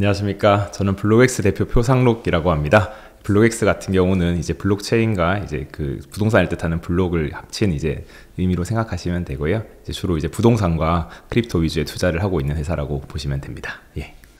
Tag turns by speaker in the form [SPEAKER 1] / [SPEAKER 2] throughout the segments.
[SPEAKER 1] 안녕하십니까. 저는 블록엑스 대표 표상록이라고 합니다. 블록엑스 같은 경우는 이제 블록체인과 이제 그 부동산을 뜻하는 블록을 합친 이제 의미로 생각하시면 되고요. 이제 주로 이제 부동산과 크립토 위주의 투자를 하고 있는 회사라고 보시면 됩니다.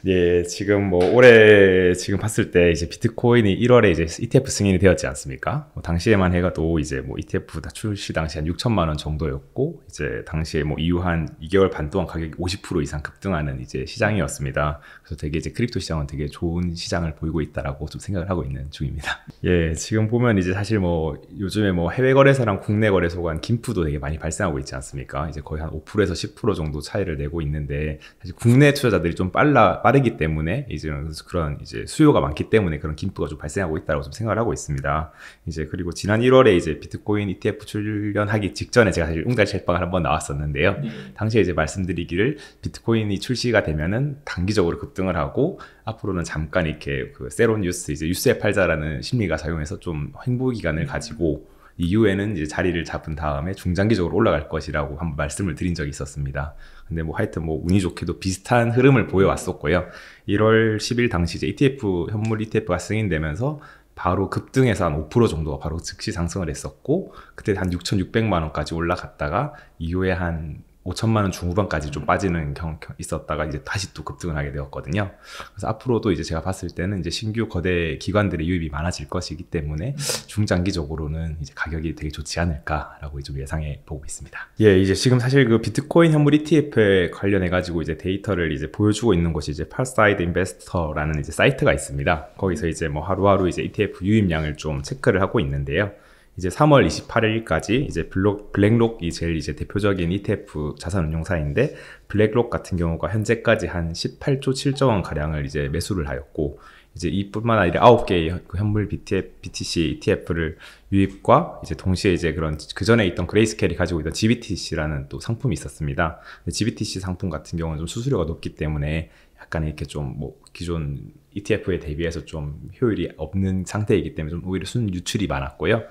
[SPEAKER 1] 예, 지금 뭐 올해 지금 봤을 때 이제 비트코인이 1월에 이제 ETF 승인이 되었지 않습니까? 당시에만 해도 이제 뭐 ETF 다 출시 당시 한 6천만 원 정도였고, 이제 당시에 뭐 이후 한 2개월 반 동안 가격이 50% 이상 급등하는 이제 시장이었습니다. 그래서 되게 이제 크립토 시장은 되게 좋은 시장을 보이고 있다라고 좀 생각을 하고 있는 중입니다. 예, 지금 보면 이제 사실 뭐 요즘에 뭐 해외 거래소랑 국내 거래소 간 김프도 되게 많이 발생하고 있지 않습니까? 이제 거의 한 5%에서 10% 정도 차이를 내고 있는데, 사실 국내 투자자들이 좀 빠르기 때문에 이제 그런 이제 수요가 많기 때문에 그런 김프가 좀 발생하고 있다고 좀 생각을 하고 있습니다. 이제 그리고 지난 1월에 이제 비트코인 ETF 출연하기 직전에 제가 사실 웅달첼방을 한번 나왔었는데요. 당시에 이제 말씀드리기를 비트코인이 출시가 되면은 단기적으로 급등을 하고 앞으로는 잠깐 이렇게 그 세론 뉴스 이제 뉴스에 팔자라는 심리가 작용해서 좀 횡보 기간을 가지고 이후에는 이제 자리를 잡은 다음에 중장기적으로 올라갈 것이라고 한번 말씀을 드린 적이 있었습니다. 근데 뭐 하여튼 뭐 운이 좋게도 비슷한 흐름을 보여왔었고요. 1월 10일 당시 이제 현물 ETF가 승인되면서 바로 급등해서 한 5% 정도가 바로 즉시 상승을 했었고, 그때 한 6,600만 원까지 올라갔다가 이후에 한 5천만 원 중후반까지 좀 빠지는 경우 있었다가 이제 다시 또 급등을 하게 되었거든요. 그래서 앞으로도 이제 제가 봤을 때는 이제 신규 거대 기관들의 유입이 많아질 것이기 때문에 중장기적으로는 이제 가격이 되게 좋지 않을까라고 좀 예상해 보고 있습니다. 예, 이제 지금 사실 그 비트코인 현물 ETF에 관련해 가지고 이제 데이터를 이제 보여주고 있는 곳이 이제 팔사이드 인베스터라는 이제 사이트가 있습니다. 거기서 이제 뭐 하루하루 이제 ETF 유입량을 좀 체크를 하고 있는데요. 이제 3월 28일까지 이제 블랙록이 제일 이제 대표적인 ETF 자산운용사인데, 블랙록 같은 경우가 현재까지 한 18조 7조 원 가량을 이제 매수를 하였고, 이제 이뿐만 아니라 9개의 그 현물 BTC ETF를 유입과 이제 동시에 이제 그런 그 전에 있던 그레이스케일이 가지고 있던 GBTC라는 또 상품이 있었습니다. GBTC 상품 같은 경우는 좀 수수료가 높기 때문에 약간 이렇게 좀 뭐 기존 ETF에 대비해서 좀 효율이 없는 상태이기 때문에 좀 오히려 순유출이 많았고요.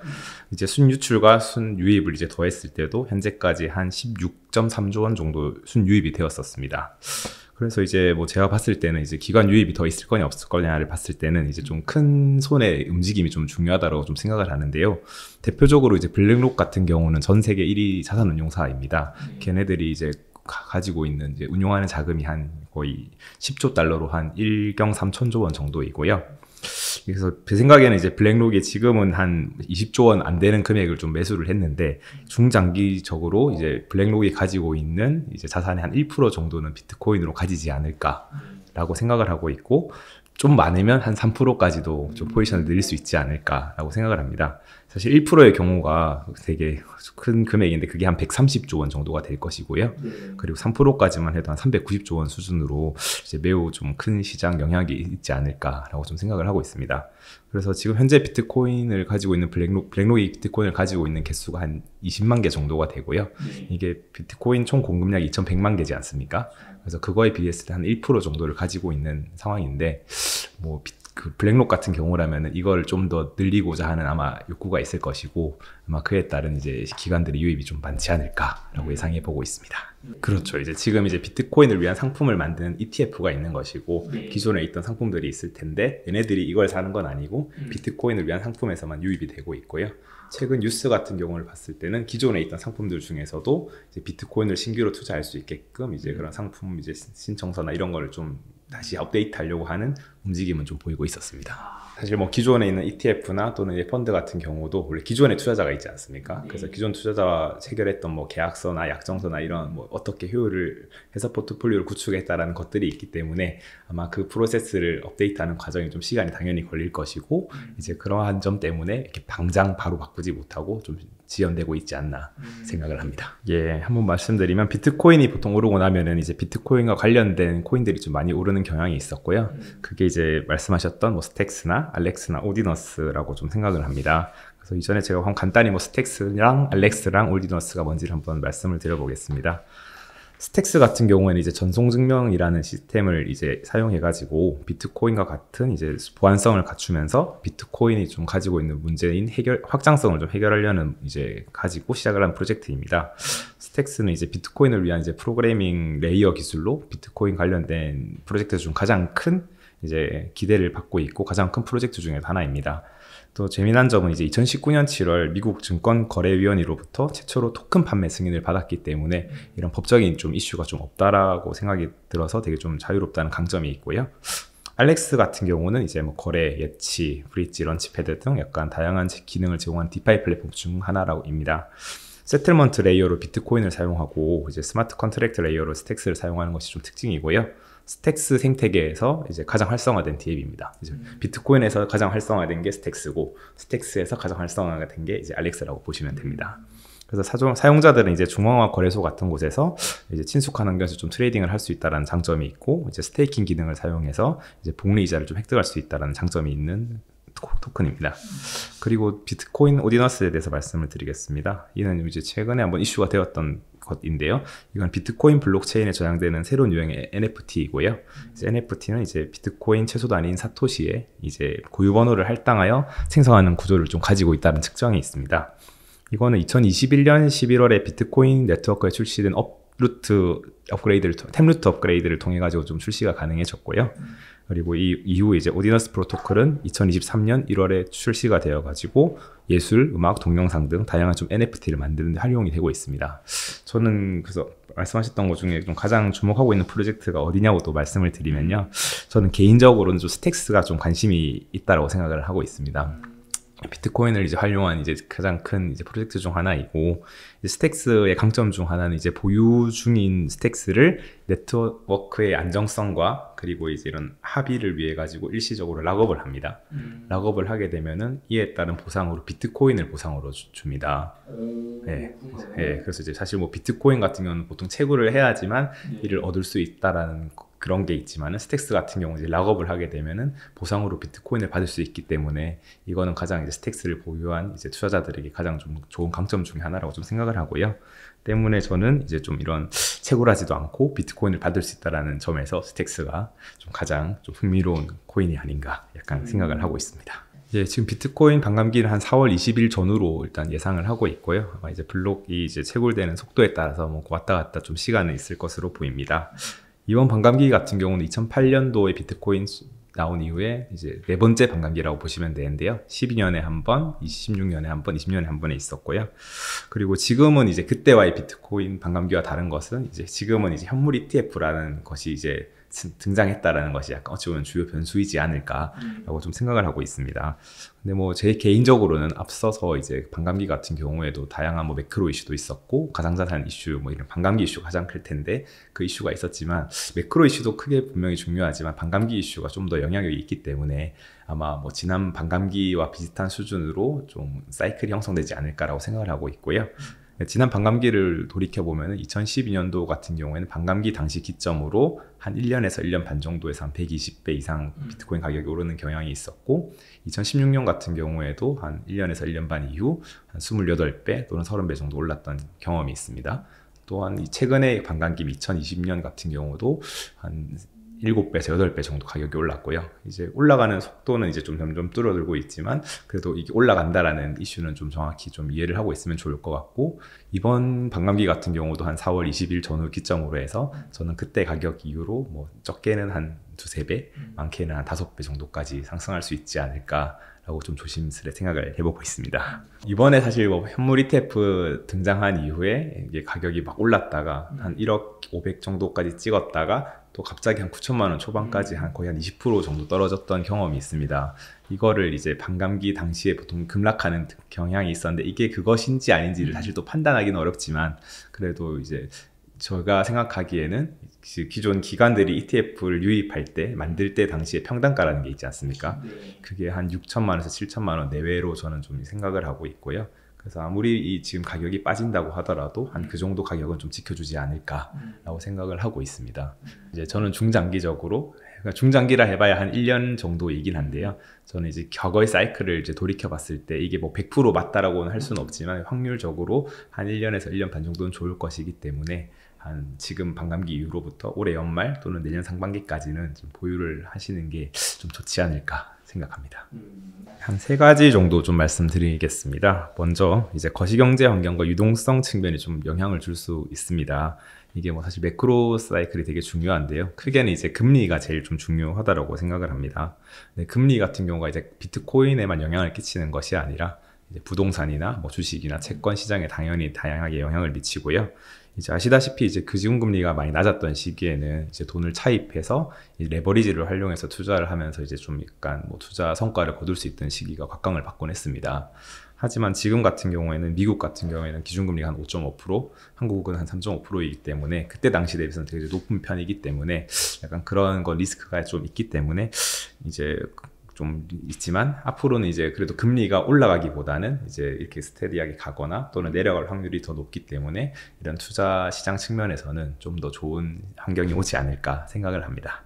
[SPEAKER 1] 이제 순유출과 순유입을 이제 더했을 때도 현재까지 한 16.3조 원 정도 순유입이 되었었습니다. 그래서 이제 뭐 제가 봤을 때는 이제 기관 유입이 더 있을 거냐 없을 거냐를 봤을 때는 이제 좀 큰 손의 움직임이 좀 중요하다고 좀 생각을 하는데요. 대표적으로 이제 블랙록 같은 경우는 전 세계 1위 자산운용사입니다. 걔네들이 이제 가지고 있는 이제 운용하는 자금이 한 거의 10조 달러로 한 1경 3천조 원 정도이고요. 그래서 제 생각에는 이제 블랙록이 지금은 한 20조 원 안 되는 금액을 좀 매수를 했는데, 중장기적으로 이제 블랙록이 가지고 있는 이제 자산의 한 1% 정도는 비트코인으로 가지지 않을까라고 생각을 하고 있고, 좀 많으면 한 3%까지도 좀 포지션을 늘릴 수 있지 않을까라고 생각을 합니다. 사실 1%의 경우가 되게 큰 금액인데 그게 한 130조 원 정도가 될 것이고요. 그리고 3%까지만 해도 한 390조 원 수준으로 이제 매우 좀 큰 시장 영향이 있지 않을까라고 좀 생각을 하고 있습니다. 그래서 지금 현재 비트코인을 가지고 있는 블랙록이 비트코인을 가지고 있는 개수가 한 20만 개 정도가 되고요. 이게 비트코인 총 공급량이 2,100만 개지 않습니까? 그래서 그거에 비했을 때 한 1% 정도를 가지고 있는 상황인데, 뭐 그 블랙록 같은 경우라면 이걸 좀 더 늘리고자 하는 아마 욕구가 있을 것이고, 아마 그에 따른 이제 기관들의 유입이 좀 많지 않을까라고 예상해 보고 있습니다. 그렇죠. 이제 지금 이제 비트코인을 위한 상품을 만드는 ETF가 있는 것이고, 기존에 있던 상품들이 있을 텐데 얘네들이 이걸 사는 건 아니고 비트코인을 위한 상품에서만 유입이 되고 있고요. 최근 뉴스 같은 경우를 봤을 때는 기존에 있던 상품들 중에서도 이제 비트코인을 신규로 투자할 수 있게끔 이제 그런 상품 이제 신청서나 이런 거를 좀 다시 업데이트하려고 하는 움직임은 좀 보이고 있었습니다. 사실 뭐 기존에 있는 ETF나 또는 이제 펀드 같은 경우도 원래 기존에 투자자가 있지 않습니까? 그래서 기존 투자자와 체결했던 뭐 계약서나 약정서나 이런 뭐 어떻게 효율을 해서 포트폴리오를 구축했다라는 것들이 있기 때문에 아마 그 프로세스를 업데이트하는 과정이 좀 시간이 당연히 걸릴 것이고, 이제 그러한 점 때문에 이렇게 당장 바로 바꾸지 못하고 좀 지연되고 있지 않나 생각을 합니다. 예, 한번 말씀드리면 비트코인이 보통 오르고 나면은 이제 비트코인과 관련된 코인들이 좀 많이 오르는 경향이 있었고요. 그게 이제 말씀하셨던 뭐 스택스나 알렉스나 오디너스라고 좀 생각을 합니다. 그래서 이전에 제가 간단히 뭐 스택스랑 알렉스랑 오디너스가 뭔지를 한번 말씀을 드려보겠습니다. 스택스 같은 경우에는 이제 전송증명이라는 시스템을 이제 사용해가지고 비트코인과 같은 이제 보안성을 갖추면서 비트코인이 좀 가지고 있는 문제인 확장성을 좀 해결하려는 이제 가지고 시작을 한 프로젝트입니다. 스택스는 이제 비트코인을 위한 이제 프로그래밍 레이어 기술로 비트코인 관련된 프로젝트에서 좀 가장 큰 이제 기대를 받고 있고 가장 큰 프로젝트 중에 하나입니다. 또 재미난 점은 이제 2019년 7월 미국 증권거래위원회로부터 최초로 토큰 판매 승인을 받았기 때문에 이런 법적인 좀 이슈가 좀 없다라고 생각이 들어서 되게 좀 자유롭다는 강점이 있고요. 알렉스 같은 경우는 이제 뭐 거래, 예치, 브릿지, 런치패드 등 약간 다양한 기능을 제공한 디파이 플랫폼 중 하나라고입니다. 세틀먼트 레이어로 비트코인을 사용하고 이제 스마트 컨트랙트 레이어로 스택스를 사용하는 것이 좀 특징이고요. 스택스 생태계에서 이제 가장 활성화된 DApp입니다. 이제 비트코인에서 가장 활성화된 게 스택스고 스택스에서 가장 활성화된 게 이제 알렉스라고 보시면 됩니다. 그래서 사용자들은 이제 중앙화 거래소 같은 곳에서 이제 친숙한 환경에서 좀 트레이딩을 할 수 있다는 장점이 있고 이제 스테이킹 기능을 사용해서 이제 복리 이자를 좀 획득할 수 있다는 장점이 있는 토큰입니다. 그리고 비트코인 오디너스에 대해서 말씀을 드리겠습니다. 이는 이제 최근에 한번 이슈가 되었던 것인데요. 이건 비트코인 블록체인에 저장되는 새로운 유형의 NFT이고요. 이제 NFT는 이제 비트코인 최소 단위인 사토시에 이제 고유 번호를 할당하여 생성하는 구조를 좀 가지고 있다는 측정이 있습니다. 이거는 2021년 11월에 비트코인 네트워크에 출시된 템루트 업그레이드를 통해 가지고 좀 출시가 가능해졌고요. 그리고 이 이후 이제 오디너스 프로토콜은 2023년 1월에 출시가 되어 가지고 예술, 음악, 동영상 등 다양한 좀 NFT를 만드는 데 활용이 되고 있습니다. 저는 그래서 말씀하셨던 것 중에 좀 가장 주목하고 있는 프로젝트가 어디냐고 또 말씀을 드리면요. 저는 개인적으로는 좀 스택스가 좀 관심이 있다라고 생각을 하고 있습니다. 비트코인을 이제 활용한 이제 가장 큰 이제 프로젝트 중 하나이고, 이제 스택스의 강점 중 하나는 이제 보유 중인 스택스를 네트워크의 안정성과 그리고 이제 이런 합의를 위해 가지고 일시적으로 락업을 합니다. 락업을 하게 되면은 이에 따른 보상으로 비트코인을 보상으로 줍니다. 네. 네. 그래서 이제 사실 뭐 비트코인 같은 경우는 보통 채굴을 해야지만 이를 얻을 수 있다라는 그런 게 있지만은 스택스 같은 경우 이제 락업을 하게 되면은 보상으로 비트코인을 받을 수 있기 때문에 이거는 가장 이제 스택스를 보유한 이제 투자자들에게 가장 좀 좋은 강점 중에 하나라고 좀 생각을 하고요. 때문에 저는 이제 좀 이런 채굴하지도 않고 비트코인을 받을 수 있다라는 점에서 스택스가 좀 가장 좀 흥미로운 코인이 아닌가 약간 생각을 하고 있습니다. 예, 지금 비트코인 반감기는 한 4월 20일 전후로 일단 예상을 하고 있고요. 아마 이제 블록이 이제 채굴되는 속도에 따라서 뭐 왔다 갔다 좀 시간은 있을 것으로 보입니다. 이번 반감기 같은 경우는 2008년도에 비트코인 나온 이후에 이제 네 번째 반감기라고 보시면 되는데요. 12년에 한 번, 26년에 한 번, 20년에 한 번에 있었고요. 그리고 지금은 이제 그때와의 비트코인 반감기와 다른 것은 이제 지금은 이제 현물 ETF라는 것이 이제 등장했다라는 것이 약간 어찌 보면 주요 변수이지 않을까라고 좀 생각을 하고 있습니다. 근데 뭐 제 개인적으로는 앞서서 이제 반감기 같은 경우에도 다양한 뭐 매크로 이슈도 있었고 가상자산 이슈 뭐 이런 반감기 이슈가 가장 클 텐데 그 이슈가 있었지만 매크로 이슈도 크게 분명히 중요하지만 반감기 이슈가 좀 더 영향력이 있기 때문에 아마 뭐 지난 반감기와 비슷한 수준으로 좀 사이클이 형성되지 않을까라고 생각을 하고 있고요. 지난 반감기를 돌이켜보면 2012년도 같은 경우에는 반감기 당시 기점으로 한 1년에서 1년 반 정도에서 한 120배 이상 비트코인 가격이 오르는 경향이 있었고 2016년 같은 경우에도 한 1년에서 1년 반 이후 한 28배 또는 30배 정도 올랐던 경험이 있습니다. 또한 최근에 반감기 2020년 같은 경우도 한 7배에서 8배 정도 가격이 올랐고요. 이제 올라가는 속도는 이제 좀 점점 줄어들고 있지만 그래도 이게 올라간다라는 이슈는 좀 정확히 좀 이해를 하고 있으면 좋을 것 같고 이번 반감기 같은 경우도 한 4월 20일 전후 기점으로 해서 저는 그때 가격 이후로 뭐 적게는 한 2-3배, 많게는 한 5배 정도까지 상승할 수 있지 않을까라고 좀 조심스레 생각을 해보고 있습니다. 이번에 사실 뭐 현물 ETF 등장한 이후에 이게 가격이 막 올랐다가 한 1억 500 정도까지 찍었다가 또 갑자기 한 9천만 원 초반까지 한 거의 한 20% 정도 떨어졌던 경험이 있습니다. 이거를 이제 반감기 당시에 보통 급락하는 경향이 있었는데 이게 그것인지 아닌지를 사실 또 판단하기는 어렵지만 그래도 이제 제가 생각하기에는 기존 기관들이 ETF를 유입할 때 만들 때 당시에 평단가라는 게 있지 않습니까? 그게 한 6천만 원에서 7천만 원 내외로 저는 좀 생각을 하고 있고요. 그래서 아무리 이 지금 가격이 빠진다고 하더라도 한 그 정도 가격은 좀 지켜주지 않을까라고 생각을 하고 있습니다. 이제 저는 중장기적으로, 그러니까 중장기라 해봐야 한 1년 정도이긴 한데요. 저는 이제 과거의 사이클을 이제 돌이켜봤을 때 이게 뭐 100% 맞다라고는 할 수는 없지만 확률적으로 한 1년에서 1년 반 정도는 좋을 것이기 때문에 한 지금 반감기 이후로부터 올해 연말 또는 내년 상반기까지는 좀 보유를 하시는 게 좀 좋지 않을까 생각합니다. 한 세 가지 정도 좀 말씀드리겠습니다. 먼저 이제 거시경제 환경과 유동성 측면이 좀 영향을 줄 수 있습니다. 이게 뭐 사실 매크로 사이클이 되게 중요한데요. 크게는 이제 금리가 제일 좀 중요하다고 생각을 합니다. 네, 금리 같은 경우가 이제 비트코인에만 영향을 끼치는 것이 아니라 이제 부동산이나 뭐 주식이나 채권 시장에 당연히 다양하게 영향을 미치고요. 이제 아시다시피 이제 기준금리가 많이 낮았던 시기에는 이제 돈을 차입해서 이 레버리지를 활용해서 투자를 하면서 이제 좀 약간 뭐 투자 성과를 거둘 수 있던 시기가 곽강을 받곤 했습니다. 하지만 지금 같은 경우에는 미국 같은 경우에는 기준금리가 한 5.5%, 한국은 한 3.5%이기 때문에 그때 당시 대비해서는 되게 높은 편이기 때문에 약간 그런 거 리스크가 좀 있기 때문에 이제 좀 있지만 앞으로는 이제 그래도 금리가 올라가기보다는 이제 이렇게 스테디하게 가거나 또는 내려갈 확률이 더 높기 때문에 이런 투자 시장 측면에서는 좀 더 좋은 환경이 오지 않을까 생각을 합니다.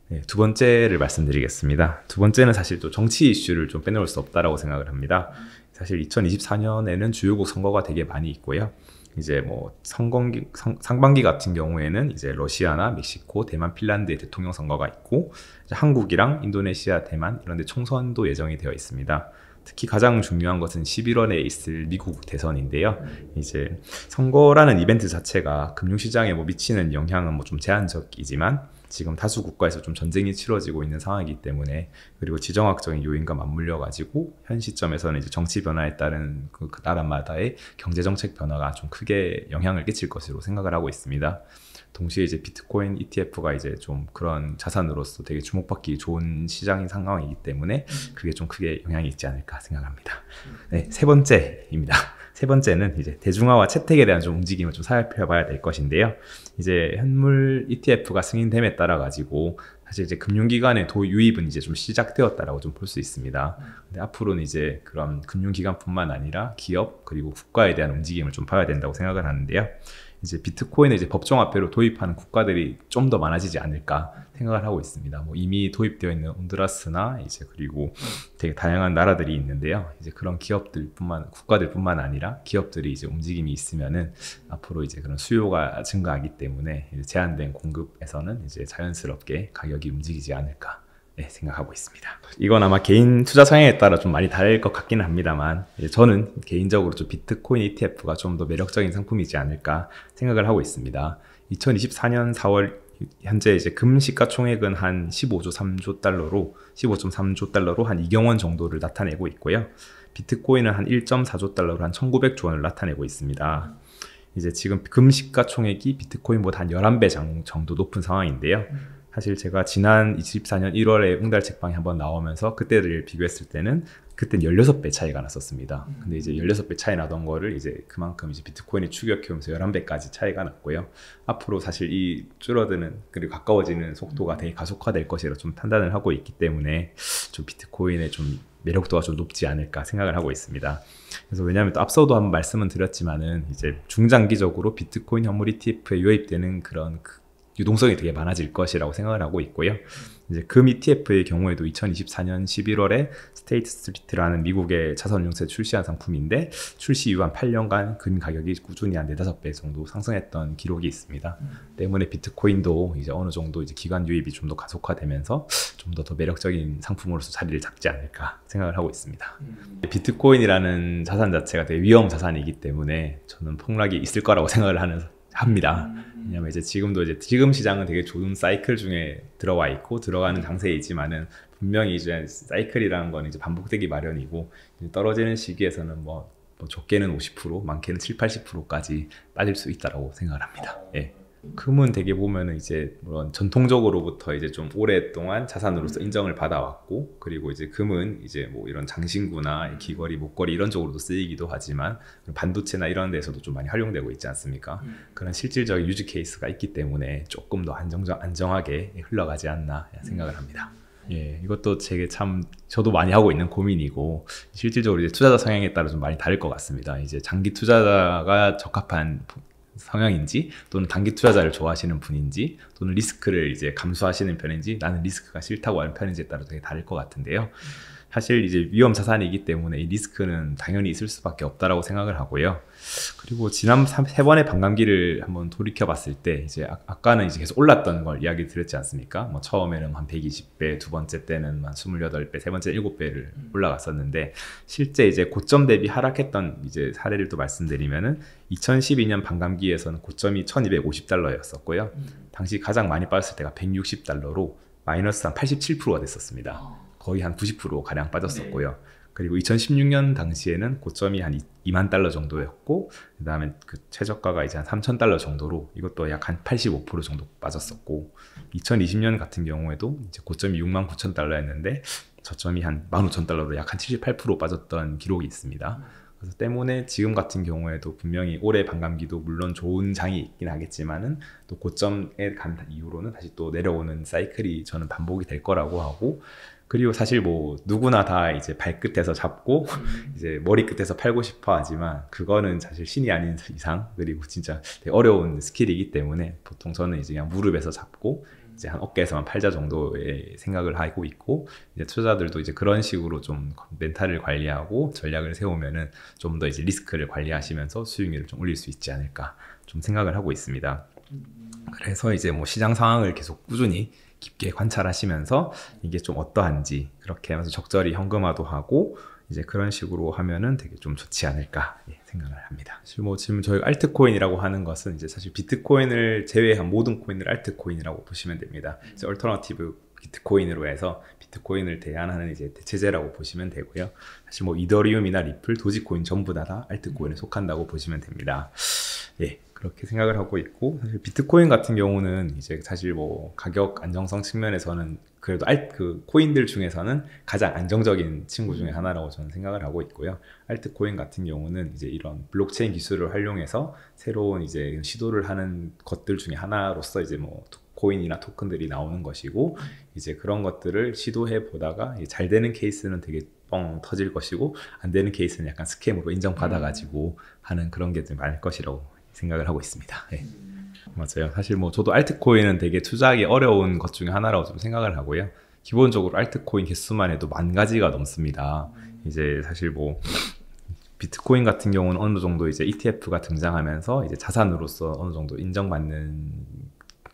[SPEAKER 1] 네, 두 번째를 말씀드리겠습니다. 두 번째는 사실 또 정치 이슈를 좀 빼놓을 수 없다라고 생각을 합니다. 사실 2024년에는 주요국 선거가 되게 많이 있고요. 이제 뭐 상반기 같은 경우에는 이제 러시아나 멕시코, 대만, 핀란드의 대통령 선거가 있고 이제 한국이랑 인도네시아, 대만 이런 데 총선도 예정이 되어 있습니다. 특히 가장 중요한 것은 11월에 있을 미국 대선인데요. 이제 선거라는 이벤트 자체가 금융시장에 뭐 미치는 영향은 뭐 좀 제한적이지만 지금 다수 국가에서 좀 전쟁이 치러지고 있는 상황이기 때문에 그리고 지정학적인 요인과 맞물려 가지고 현 시점에서는 이제 정치 변화에 따른 그 나라마다의 경제 정책 변화가 좀 크게 영향을 끼칠 것으로 생각을 하고 있습니다. 동시에 이제 비트코인 ETF가 이제 좀 그런 자산으로서 되게 주목받기 좋은 시장인 상황이기 때문에 그게 좀 크게 영향이 있지 않을까 생각합니다. 네, 세 번째입니다. 세 번째는 이제 대중화와 채택에 대한 좀 움직임을 좀 살펴봐야 될 것인데요. 이제 현물 ETF가 승인됨에 따라 가지고 사실 이제 금융기관의 유입은 이제 좀 시작되었다라고 좀 볼 수 있습니다. 근데 앞으로는 이제 그런 금융기관뿐만 아니라 기업 그리고 국가에 대한 움직임을 좀 봐야 된다고 생각을 하는데요. 이제 비트코인을 이제 법정화폐로 도입하는 국가들이 좀 더 많아지지 않을까 생각을 하고 있습니다. 뭐 이미 도입되어 있는 온두라스나 이제 그리고 되게 다양한 나라들이 있는데요. 이제 그런 국가들뿐만 아니라 기업들이 이제 움직임이 있으면은 앞으로 이제 그런 수요가 증가하기 때문에 이제 제한된 공급에서는 이제 자연스럽게 가격이 움직이지 않을까. 네, 생각하고 있습니다. 이건 아마 개인 투자 성향에 따라 좀 많이 다를 것 같기는 합니다만 저는 개인적으로 좀 비트코인 ETF가 좀 더 매력적인 상품이지 않을까 생각을 하고 있습니다. 2024년 4월 현재 이제 금 시가총액은 한 15.3조 달러로 한 2경 원 정도를 나타내고 있고요. 비트코인은 한 1.4조 달러로 한 1900조 원을 나타내고 있습니다. 이제 지금 금 시가총액이 비트코인보다 한 11배 정도 높은 상황인데요. 사실 제가 지난 24년 1월에 웅달 책방에 한번 나오면서 그때를 비교했을 때는 그때는 16배 차이가 났었습니다. 근데 이제 16배 차이 나던 거를 이제 그만큼 이제 비트코인이 추격해오면서 11배까지 차이가 났고요. 앞으로 사실 이 줄어드는 그리고 가까워지는 속도가 되게 가속화될 것이라 좀 판단을 하고 있기 때문에 좀 비트코인의 좀 매력도가 좀 높지 않을까 생각을 하고 있습니다. 그래서 왜냐하면 또 앞서도 한번 말씀은 드렸지만은 이제 중장기적으로 비트코인 현물 ETF에 유입되는 그런 유동성이 되게 많아질 것이라고 생각을 하고 있고요. 이제 금 ETF의 경우에도 2024년 11월에 스테이트 스트리트라는 미국의 자산운용사에 출시한 상품인데 출시 이후 한 8년간 금 가격이 꾸준히 한 4-5배 정도 상승했던 기록이 있습니다. 때문에 비트코인도 이제 어느 정도 이제 기관 유입이 좀 더 가속화되면서 좀 더 매력적인 상품으로서 자리를 잡지 않을까 생각을 하고 있습니다. 비트코인이라는 자산 자체가 되게 위험 자산이기 때문에 저는 폭락이 있을 거라고 생각을 합니다. 왜냐면 이제 지금 시장은 되게 좋은 사이클 중에 들어와 있고 들어가는 장세에 있지만은 분명히 이제 사이클이라는 건 이제 반복되기 마련이고 떨어지는 시기에서는 뭐 적게는 50%, 많게는 70-80%까지 빠질 수 있다라고 생각을 합니다. 예. 금은 되게 보면은 이제 물론 전통적으로부터 이제 좀 오랫동안 자산으로서 인정을 받아왔고 그리고 이제 금은 이제 뭐 이런 장신구나 귀걸이, 목걸이 이런 쪽으로도 쓰이기도 하지만 반도체나 이런 데서도 좀 많이 활용되고 있지 않습니까? 그런 실질적인 유지 케이스가 있기 때문에 조금 더 안정하게 흘러가지 않나 생각을 합니다. 예, 이것도 저도 많이 하고 있는 고민이고 실질적으로 이제 투자자 성향에 따라 좀 많이 다를 것 같습니다. 이제 장기 투자자가 적합한 성향인지 또는 단기 투자자를 좋아하시는 분인지 또는 리스크를 이제 감수하시는 편인지 나는 리스크가 싫다고 하는 편인지에 따라 되게 다를 것 같은데요. 사실 이제 위험 자산이기 때문에 이 리스크는 당연히 있을 수밖에 없다라고 생각을 하고요. 그리고 지난 3번의 반감기를 한번 돌이켜 봤을 때 이제 아까는 이제 계속 올랐던 걸 이야기 드렸지 않습니까? 뭐 처음에는 한 120배, 두 번째 때는 한 28배, 세 번째 7배를 올라갔었는데, 실제 이제 고점 대비 하락했던 이제 사례를 또 말씀드리면은 2012년 반감기에서는 고점이 1250달러였었고요. 당시 가장 많이 빠졌을 때가 160달러로 마이너스 한 87%가 됐었습니다. 거의 한 90% 가량 빠졌었고요. 네. 그리고 2016년 당시에는 고점이 한 2만 달러 정도였고, 그 다음에 그 최저가가 이제 한 3천 달러 정도로 이것도 약 한 85% 정도 빠졌었고, 2020년 같은 경우에도 이제 고점이 6만 9천 달러였는데 저점이 한 15,000달러로 약 한 78% 빠졌던 기록이 있습니다. 그래서 때문에 지금 같은 경우에도 분명히 올해 반감기도 물론 좋은 장이 있긴 하겠지만은 또 고점에 간 이후로는 다시 또 내려오는 사이클이 저는 반복이 될 거라고 하고, 그리고 사실 뭐 누구나 다 이제 발끝에서 잡고 이제 머리끝에서 팔고 싶어 하지만 그거는 사실 신이 아닌 이상, 그리고 진짜 되게 어려운 스킬이기 때문에 보통 저는 이제 그냥 무릎에서 잡고 이제 한 어깨에서만 팔자 정도의 생각을 하고 있고, 이제 투자자들도 이제 그런 식으로 좀 멘탈을 관리하고 전략을 세우면은 좀 더 이제 리스크를 관리하시면서 수익률을 좀 올릴 수 있지 않을까 좀 생각을 하고 있습니다. 그래서 이제 뭐 시장 상황을 계속 꾸준히 깊게 관찰하시면서 이게 좀 어떠한지 그렇게 하면서 적절히 현금화도 하고 이제 그런 식으로 하면은 되게 좀 좋지 않을까 생각을 합니다. 사실 뭐 지금 저희가 알트코인이라고 하는 것은 이제 사실 비트코인을 제외한 모든 코인을 알트코인이라고 보시면 됩니다. 이제 얼터너티브 비트코인으로 해서 비트코인을 대안하는 이제 대체제라고 보시면 되고요. 사실 뭐 이더리움이나 리플, 도지코인 전부 다 알트코인에 속한다고 보시면 됩니다. 예. 그렇게 생각을 하고 있고, 사실 비트코인 같은 경우는 이제 사실 뭐 가격 안정성 측면에서는 그래도 그 코인들 중에서는 가장 안정적인 친구 중에 하나라고 저는 생각을 하고 있고요. 알트코인 같은 경우는 이제 이런 블록체인 기술을 활용해서 새로운 이제 시도를 하는 것들 중에 하나로서 이제 뭐 코인이나 토큰들이 나오는 것이고, 이제 그런 것들을 시도해 보다가 잘 되는 케이스는 되게 뻥 터질 것이고, 안 되는 케이스는 약간 스캠으로 인정받아 가지고 하는 그런 게 좀 많을 것이라고 생각을 하고 있습니다. 네. 맞아요. 사실 뭐 저도 알트코인은 되게 투자하기 어려운 것 중에 하나라고 좀 생각을 하고요. 기본적으로 알트코인 개수만 해도 10,000가지가 넘습니다. 이제 사실 뭐 비트코인 같은 경우는 어느 정도 이제 ETF가 등장하면서 이제 자산으로서 어느 정도 인정받는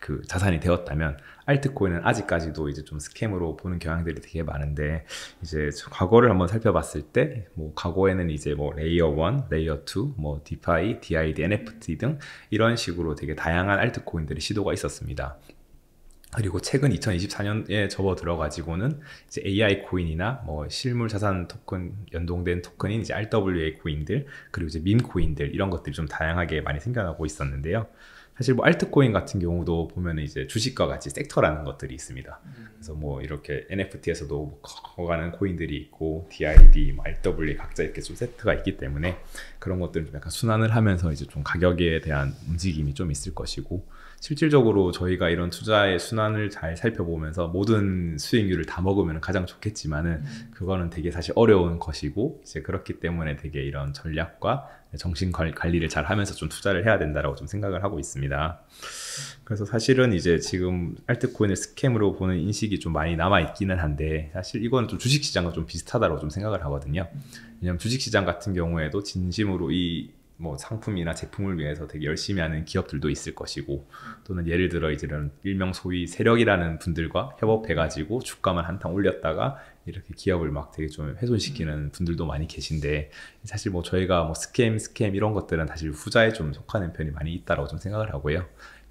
[SPEAKER 1] 그 자산이 되었다면, 알트코인은 아직까지도 이제 좀 스캠으로 보는 경향들이 되게 많은데, 이제 과거를 한번 살펴봤을 때 뭐 과거에는 이제 뭐 레이어 1, 레이어 2, 뭐 디파이, DID, NFT 등 이런 식으로 되게 다양한 알트코인들이 시도가 있었습니다. 그리고 최근 2024년에 접어들어 가지고는 이제 AI 코인이나 뭐 실물 자산 토큰 연동된 토큰인 이제 RWA 코인들, 그리고 이제 밈 코인들, 이런 것들이 좀 다양하게 많이 생겨나고 있었는데요. 사실 뭐 알트코인 같은 경우도 보면 이제 주식과 같이 섹터라는 것들이 있습니다. 그래서 뭐 이렇게 NFT에서도 커가는 코인들이 있고, DID, 뭐 RWA 각자 이렇게 좀 세트가 있기 때문에 그런 것들은 좀 약간 순환을 하면서 이제 좀 가격에 대한 움직임이 좀 있을 것이고, 실질적으로 저희가 이런 투자의 순환을 잘 살펴보면서 모든 수익률을 다 먹으면 가장 좋겠지만은 그거는 되게 사실 어려운 것이고, 이제 그렇기 때문에 되게 이런 전략과 정신 관리를 잘 하면서 좀 투자를 해야 된다라고 좀 생각을 하고 있습니다. 그래서 사실은 이제 지금 알트코인을 스캠으로 보는 인식이 좀 많이 남아 있기는 한데, 사실 이건 좀 주식시장과 좀 비슷하다고 좀 생각을 하거든요. 왜냐면 주식시장 같은 경우에도 진심으로 이 뭐 상품이나 제품을 위해서 되게 열심히 하는 기업들도 있을 것이고, 또는 예를 들어 이제 이런 일명 소위 세력이라는 분들과 협업해가지고 주가만 한탕 올렸다가 이렇게 기업을 막 되게 좀 훼손시키는 분들도 많이 계신데, 사실 뭐 저희가 뭐 스캠 이런 것들은 사실 후자에 좀 속하는 편이 많이 있다라고 좀 생각을 하고요.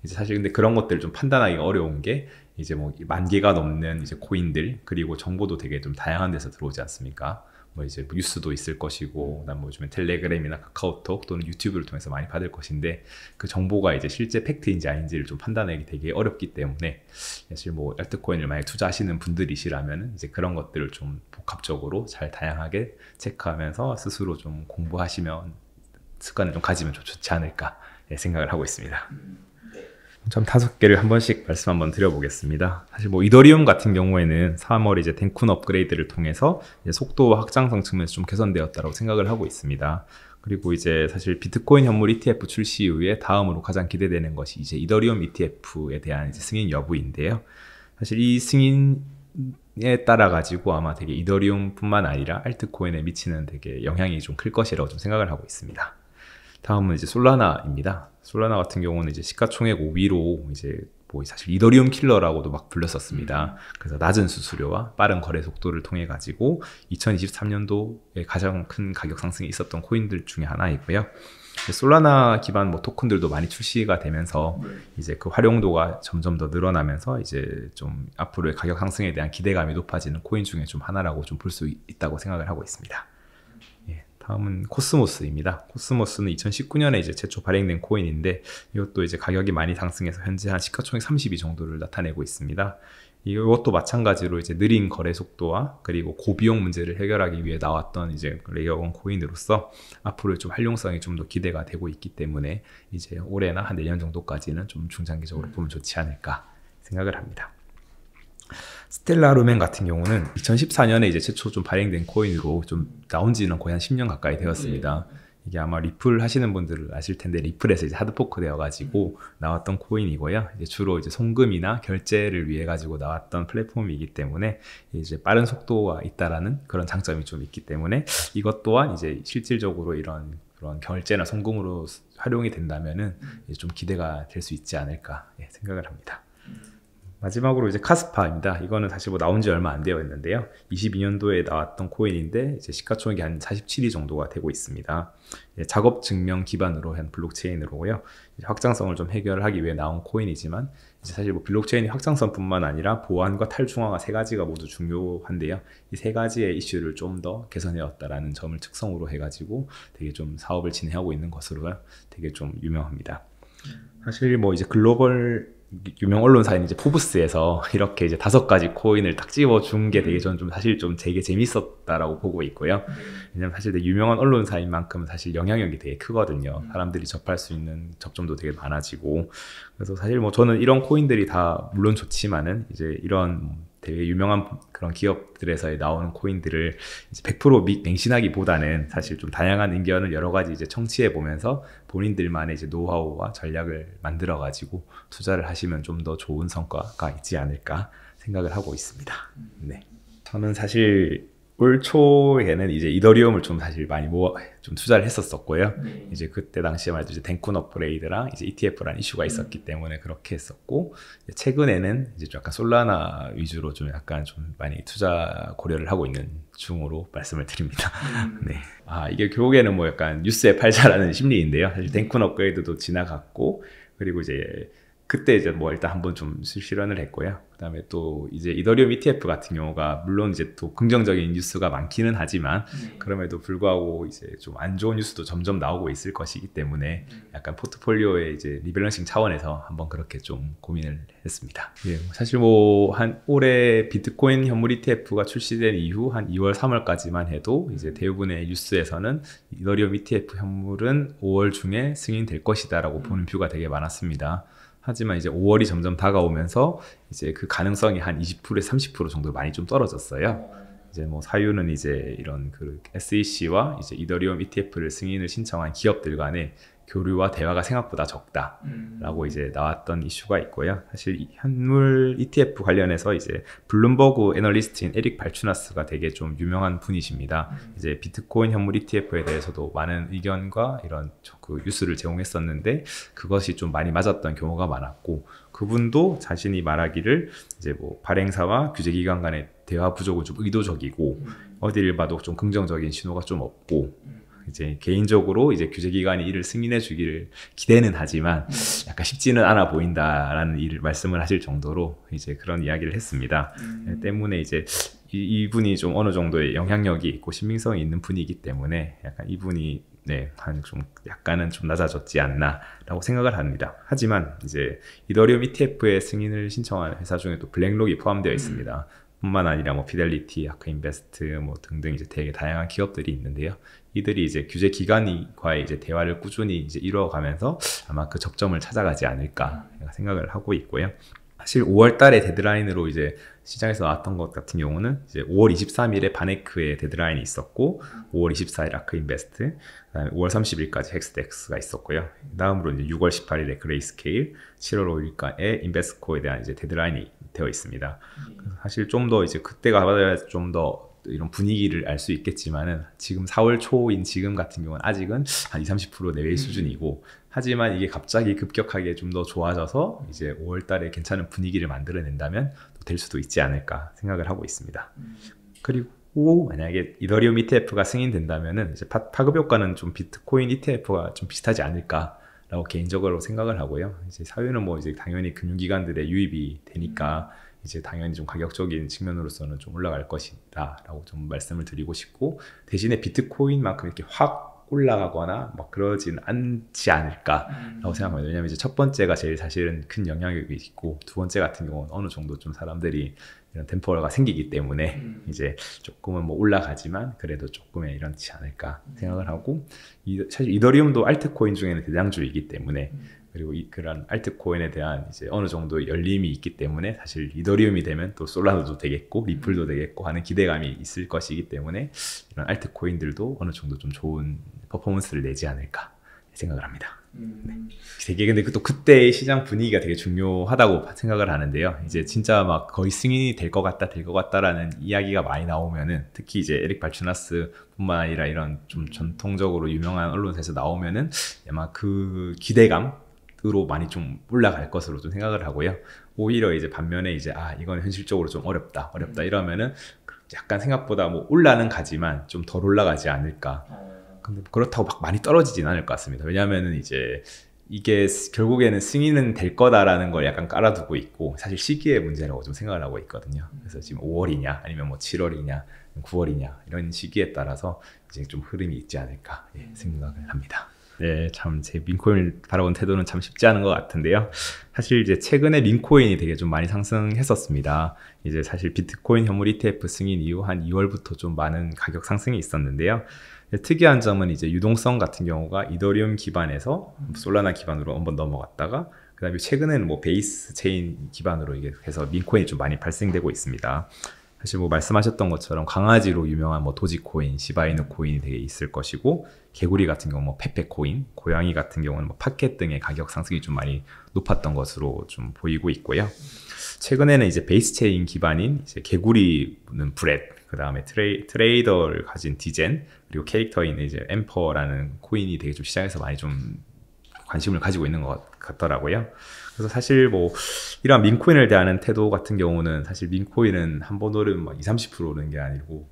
[SPEAKER 1] 이제 사실 근데 그런 것들을 좀 판단하기가 어려운 게, 이제 뭐 10,000개가 넘는 이제 코인들, 그리고 정보도 되게 좀 다양한 데서 들어오지 않습니까? 뭐 이제 뭐 뉴스도 있을 것이고, 그다음 뭐 요즘에 텔레그램이나 카카오톡 또는 유튜브를 통해서 많이 받을 것인데, 그 정보가 이제 실제 팩트인지 아닌지를 좀 판단하기 되게 어렵기 때문에, 사실 뭐 알트코인을 만약 투자하시는 분들이시라면 이제 그런 것들을 좀 복합적으로 잘 다양하게 체크하면서 스스로 좀 공부하시면, 습관을 좀 가지면 좀 좋지 않을까 생각을 하고 있습니다. 좀 5개를 한 번씩 말씀 한번 드려보겠습니다. 사실 뭐 이더리움 같은 경우에는 3월 이제 덴쿤 업그레이드를 통해서 이제 속도와 확장성 측면에서 좀 개선되었다고 생각을 하고 있습니다. 그리고 이제 사실 비트코인 현물 ETF 출시 이후에 다음으로 가장 기대되는 것이 이제 이더리움 ETF에 대한 이제 승인 여부인데요. 사실 이 승인은 따라 가지고 아마 되게 이더리움뿐만 아니라 알트코인에 미치는 되게 영향이 좀 클 것이라고 좀 생각을 하고 있습니다. 다음은 이제 솔라나입니다. 솔라나 같은 경우는 이제 시가총액 5위로 이제 뭐 사실 이더리움 킬러라고도 막 불렸었습니다. 그래서 낮은 수수료와 빠른 거래 속도를 통해 가지고 2023년도에 가장 큰 가격 상승이 있었던 코인들 중에 하나이고요. 솔라나 기반 뭐 토큰들도 많이 출시가 되면서 이제 그 활용도가 점점 더 늘어나면서 이제 좀 앞으로의 가격 상승에 대한 기대감이 높아지는 코인 중에 좀 하나라고 좀 볼 수 있다고 생각을 하고 있습니다. 다음은 코스모스입니다. 코스모스는 2019년에 이제 최초 발행된 코인인데 이것도 이제 가격이 많이 상승해서 현재 한 시가총액 32 정도를 나타내고 있습니다. 이것도 마찬가지로 이제 느린 거래 속도와 그리고 고비용 문제를 해결하기 위해 나왔던 이제 레이어원 코인으로서 앞으로 좀 활용성이 좀 더 기대가 되고 있기 때문에 이제 올해나 한 내년 정도까지는 좀 중장기적으로 보면 좋지 않을까 생각을 합니다. 스텔라 루멘 같은 경우는 2014년에 이제 최초 좀 발행된 코인으로 좀 나온 지는 거의 한 10년 가까이 되었습니다. 이게 아마 리플 하시는 분들 아실 텐데 리플에서 이제 하드포크 되어가지고 나왔던 코인이고요. 이제 주로 이제 송금이나 결제를 위해 가지고 나왔던 플랫폼이기 때문에 이제 빠른 속도가 있다라는 그런 장점이 좀 있기 때문에 이것 또한 이제 실질적으로 이런 그런 결제나 송금으로 활용이 된다면은 이제 좀 기대가 될 수 있지 않을까 생각을 합니다. 마지막으로 이제 카스파입니다. 이거는 사실 뭐 나온 지 얼마 안 되어 있는데요. 22년도에 나왔던 코인인데 이제 시가총액이 한 47위 정도가 되고 있습니다. 작업 증명 기반으로 한 블록체인으로요. 확장성을 좀 해결하기 위해 나온 코인이지만 이제 사실 뭐 블록체인이 확장성뿐만 아니라 보안과 탈중앙화 세 가지가 모두 중요한데요. 이 세 가지의 이슈를 좀 더 개선해왔다라는 점을 특성으로 해가지고 되게 좀 사업을 진행하고 있는 것으로 되게 좀 유명합니다. 사실 뭐 이제 글로벌 유명 언론사인 이제 포브스에서 이렇게 이제 5가지 코인을 딱 집어준 게 되게 저는 좀 사실 좀 되게 재밌었다라고 보고 있고요. 왜냐면 사실 되게 유명한 언론사인 만큼 사실 영향력이 되게 크거든요. 사람들이 접할 수 있는 접점도 되게 많아지고. 그래서 사실 뭐 저는 이런 코인들이 다 물론 좋지만은 이제 이런 되게 유명한 그런 기업들에서 나오는 코인들을 이제 100% 맹신하기보다는 사실 좀 다양한 의견을 여러 가지 이제 청취해 보면서 본인들만의 이제 노하우와 전략을 만들어 가지고 투자를 하시면 좀 더 좋은 성과가 있지 않을까 생각을 하고 있습니다. 네. 저는 사실 올 초에는 이제 이더리움을 좀 사실 많이 좀 투자를 했었고요. 이제 그때 당시에 말도 이제 덴쿤 업그레이드랑 이제 ETF라는 이슈가 있었기 때문에 그렇게 했었고, 최근에는 이제 좀 약간 솔라나 위주로 좀 약간 좀 많이 투자 고려를 하고 있는 중으로 말씀을 드립니다. 네. 이게 결국에는 뭐 약간 뉴스에 팔자라는 심리인데요. 사실 덴쿤 업그레이드도 지나갔고, 그리고 이제 그때 이제 뭐 일단 한번 좀 실현을 했고요. 그다음에 또 이제 이더리움 ETF 같은 경우가 물론 이제 또 긍정적인 뉴스가 많기는 하지만 그럼에도 불구하고 이제 좀 안 좋은 뉴스도 점점 나오고 있을 것이기 때문에 약간 포트폴리오의 이제 리밸런싱 차원에서 한번 그렇게 좀 고민을 했습니다. 예, 사실 뭐 한 올해 비트코인 현물 ETF가 출시된 이후 한 2월, 3월까지만 해도 이제 대부분의 뉴스에서는 이더리움 ETF 현물은 5월 중에 승인될 것이다라고 보는 뷰가 되게 많았습니다. 하지만 이제 5월이 점점 다가오면서 이제 그 가능성이 한 20%에서 30% 정도 많이 좀 떨어졌어요. 이제 뭐 사유는 이제 이런 그 SEC와 이제 이더리움 ETF를 승인을 신청한 기업들 간의 교류와 대화가 생각보다 적다라고 이제 나왔던 이슈가 있고요. 사실 현물 ETF 관련해서 이제 블룸버그 애널리스트인 에릭 발추나스가 되게 좀 유명한 분이십니다. 이제 비트코인 현물 ETF에 대해서도 많은 의견과 이런 그 뉴스를 제공했었는데 그것이 좀 많이 맞았던 경우가 많았고, 그분도 자신이 말하기를 이제 뭐 발행사와 규제기관 간의 대화 부족은 좀 의도적이고 어디를 봐도 좀 긍정적인 신호가 좀 없고, 이제 개인적으로 이제 규제기관이 이를 승인해 주기를 기대는 하지만 약간 쉽지는 않아 보인다라는 말씀을 하실 정도로 이제 그런 이야기를 했습니다. 때문에 이제 이분이 좀 어느 정도의 영향력이 있고 신빙성이 있는 분이기 때문에 약간 이분이 한 좀 약간은 좀 낮아졌지 않나라고 생각을 합니다. 하지만 이제 이더리움 ETF의 승인을 신청한 회사 중에 또 블랙록이 포함되어 있습니다. 뿐만 아니라 뭐 피델리티, 아크인베스트 뭐 등등 이제 되게 다양한 기업들이 있는데요. 이들이 이제 규제 기관과의 이제 대화를 꾸준히 이제 이루어가면서 아마 그 접점을 찾아가지 않을까 생각을 하고 있고요. 사실 5월 달에 데드라인으로 이제 시장에서 나왔던 것 같은 경우는 이제 5월 23일에 바네크의 데드라인이 있었고 5월 24일 아크인베스트, 그다음에 5월 30일까지 헥스덱스가 있었고요. 다음으로 이제 6월 18일에 그레이스케일, 7월 5일까지 인베스코에 대한 이제 데드라인이 되어 있습니다. 사실 좀 더 이제 그때가 받아야 좀 더 이런 분위기를 알 수 있겠지만은 지금 4월 초인 지금 같은 경우는 아직은 한 20-30% 내외의 수준이고, 하지만 이게 갑자기 급격하게 좀 더 좋아져서 이제 5월 달에 괜찮은 분위기를 만들어낸다면 또 될 수도 있지 않을까 생각을 하고 있습니다. 그리고 만약에 이더리움 ETF가 승인된다면은 이제 파급 효과는 좀 비트코인 ETF가 좀 비슷하지 않을까라고 개인적으로 생각을 하고요. 이제 사유는 뭐 이제 당연히 금융기관들의 유입이 되니까 이제 당연히 좀 가격적인 측면으로서는 좀 올라갈 것이다 라고 좀 말씀을 드리고 싶고, 대신에 비트코인만큼 이렇게 확 올라가거나 막 그러진 않지 않을까 라고 생각합니다. 왜냐면 이제 첫 번째가 제일 사실은 큰 영향력이 있고, 두 번째 같은 경우는 어느 정도 좀 사람들이 이런 템포가 생기기 때문에 이제 조금은 뭐 올라가지만 그래도 조금은 이렇지 않을까 생각을 하고, 사실 이더리움도 알트코인 중에는 대장주이기 때문에, 그리고 그런 알트코인에 대한 이제 어느 정도 열림이 있기 때문에 사실 이더리움이 되면 또 솔라나도 되겠고 리플도 되겠고 하는 기대감이 있을 것이기 때문에 이런 알트코인들도 어느 정도 좀 좋은 퍼포먼스를 내지 않을까 생각을 합니다. 네. 되게 근데 또 그때의 시장 분위기가 되게 중요하다고 생각을 하는데요. 이제 진짜 막 거의 승인이 될 것 같다라는 이야기가 많이 나오면은, 특히 이제 에릭 발추나스 뿐만 아니라 이런 좀 전통적으로 유명한 언론사에서 나오면은 아마 그 기대감으로 많이 좀 올라갈 것으로 좀 생각을 하고요. 오히려 이제 반면에 이제 이건 현실적으로 좀 어렵다 이러면은 약간 생각보다 뭐 올라는 가지만 좀 덜 올라가지 않을까. 근데 그렇다고 막 많이 떨어지진 않을 것 같습니다. 왜냐하면은 이제 이게 결국에는 승인은 될 거다라는 걸 약간 깔아두고 있고, 사실 시기의 문제라고 좀 생각을 하고 있거든요. 그래서 지금 5월이냐 아니면 뭐 7월이냐 9월이냐 이런 시기에 따라서 이제 좀 흐름이 있지 않을까 생각을 합니다. 네, 참 제 민코인을 바라본 태도는 참 쉽지 않은 것 같은데요. 사실 이제 최근에 민코인이 되게 좀 많이 상승했었습니다. 이제 사실 비트코인 현물 ETF 승인 이후 한 2월부터 좀 많은 가격 상승이 있었는데요. 특이한 점은 이제 유동성 같은 경우가 이더리움 기반에서 솔라나 기반으로 한번 넘어갔다가, 그 다음에 최근에는 뭐 베이스 체인 기반으로 이게 해서 민코인이 좀 많이 발생되고 있습니다. 사실 뭐 말씀하셨던 것처럼 강아지로 유명한 뭐 도지코인, 시바이누 코인이 되게 있을 것이고, 개구리 같은 경우 뭐 페페코인, 고양이 같은 경우는 뭐 파켓 등의 가격 상승이 좀 많이 높았던 것으로 좀 보이고 있고요. 최근에는 이제 베이스 체인 기반인 이제 개구리는 브렛, 그 다음에 트레이더를 가진 디젠, 그리고 캐릭터인 이제 엠퍼라는 코인이 되게 좀 시장에서 많이 좀 관심을 가지고 있는 것 같더라고요. 그래서 사실 뭐 이러한 민코인을 대하는 태도 같은 경우는, 사실 민코인은 한 번 오르면 막 20-30% 오르는 게 아니고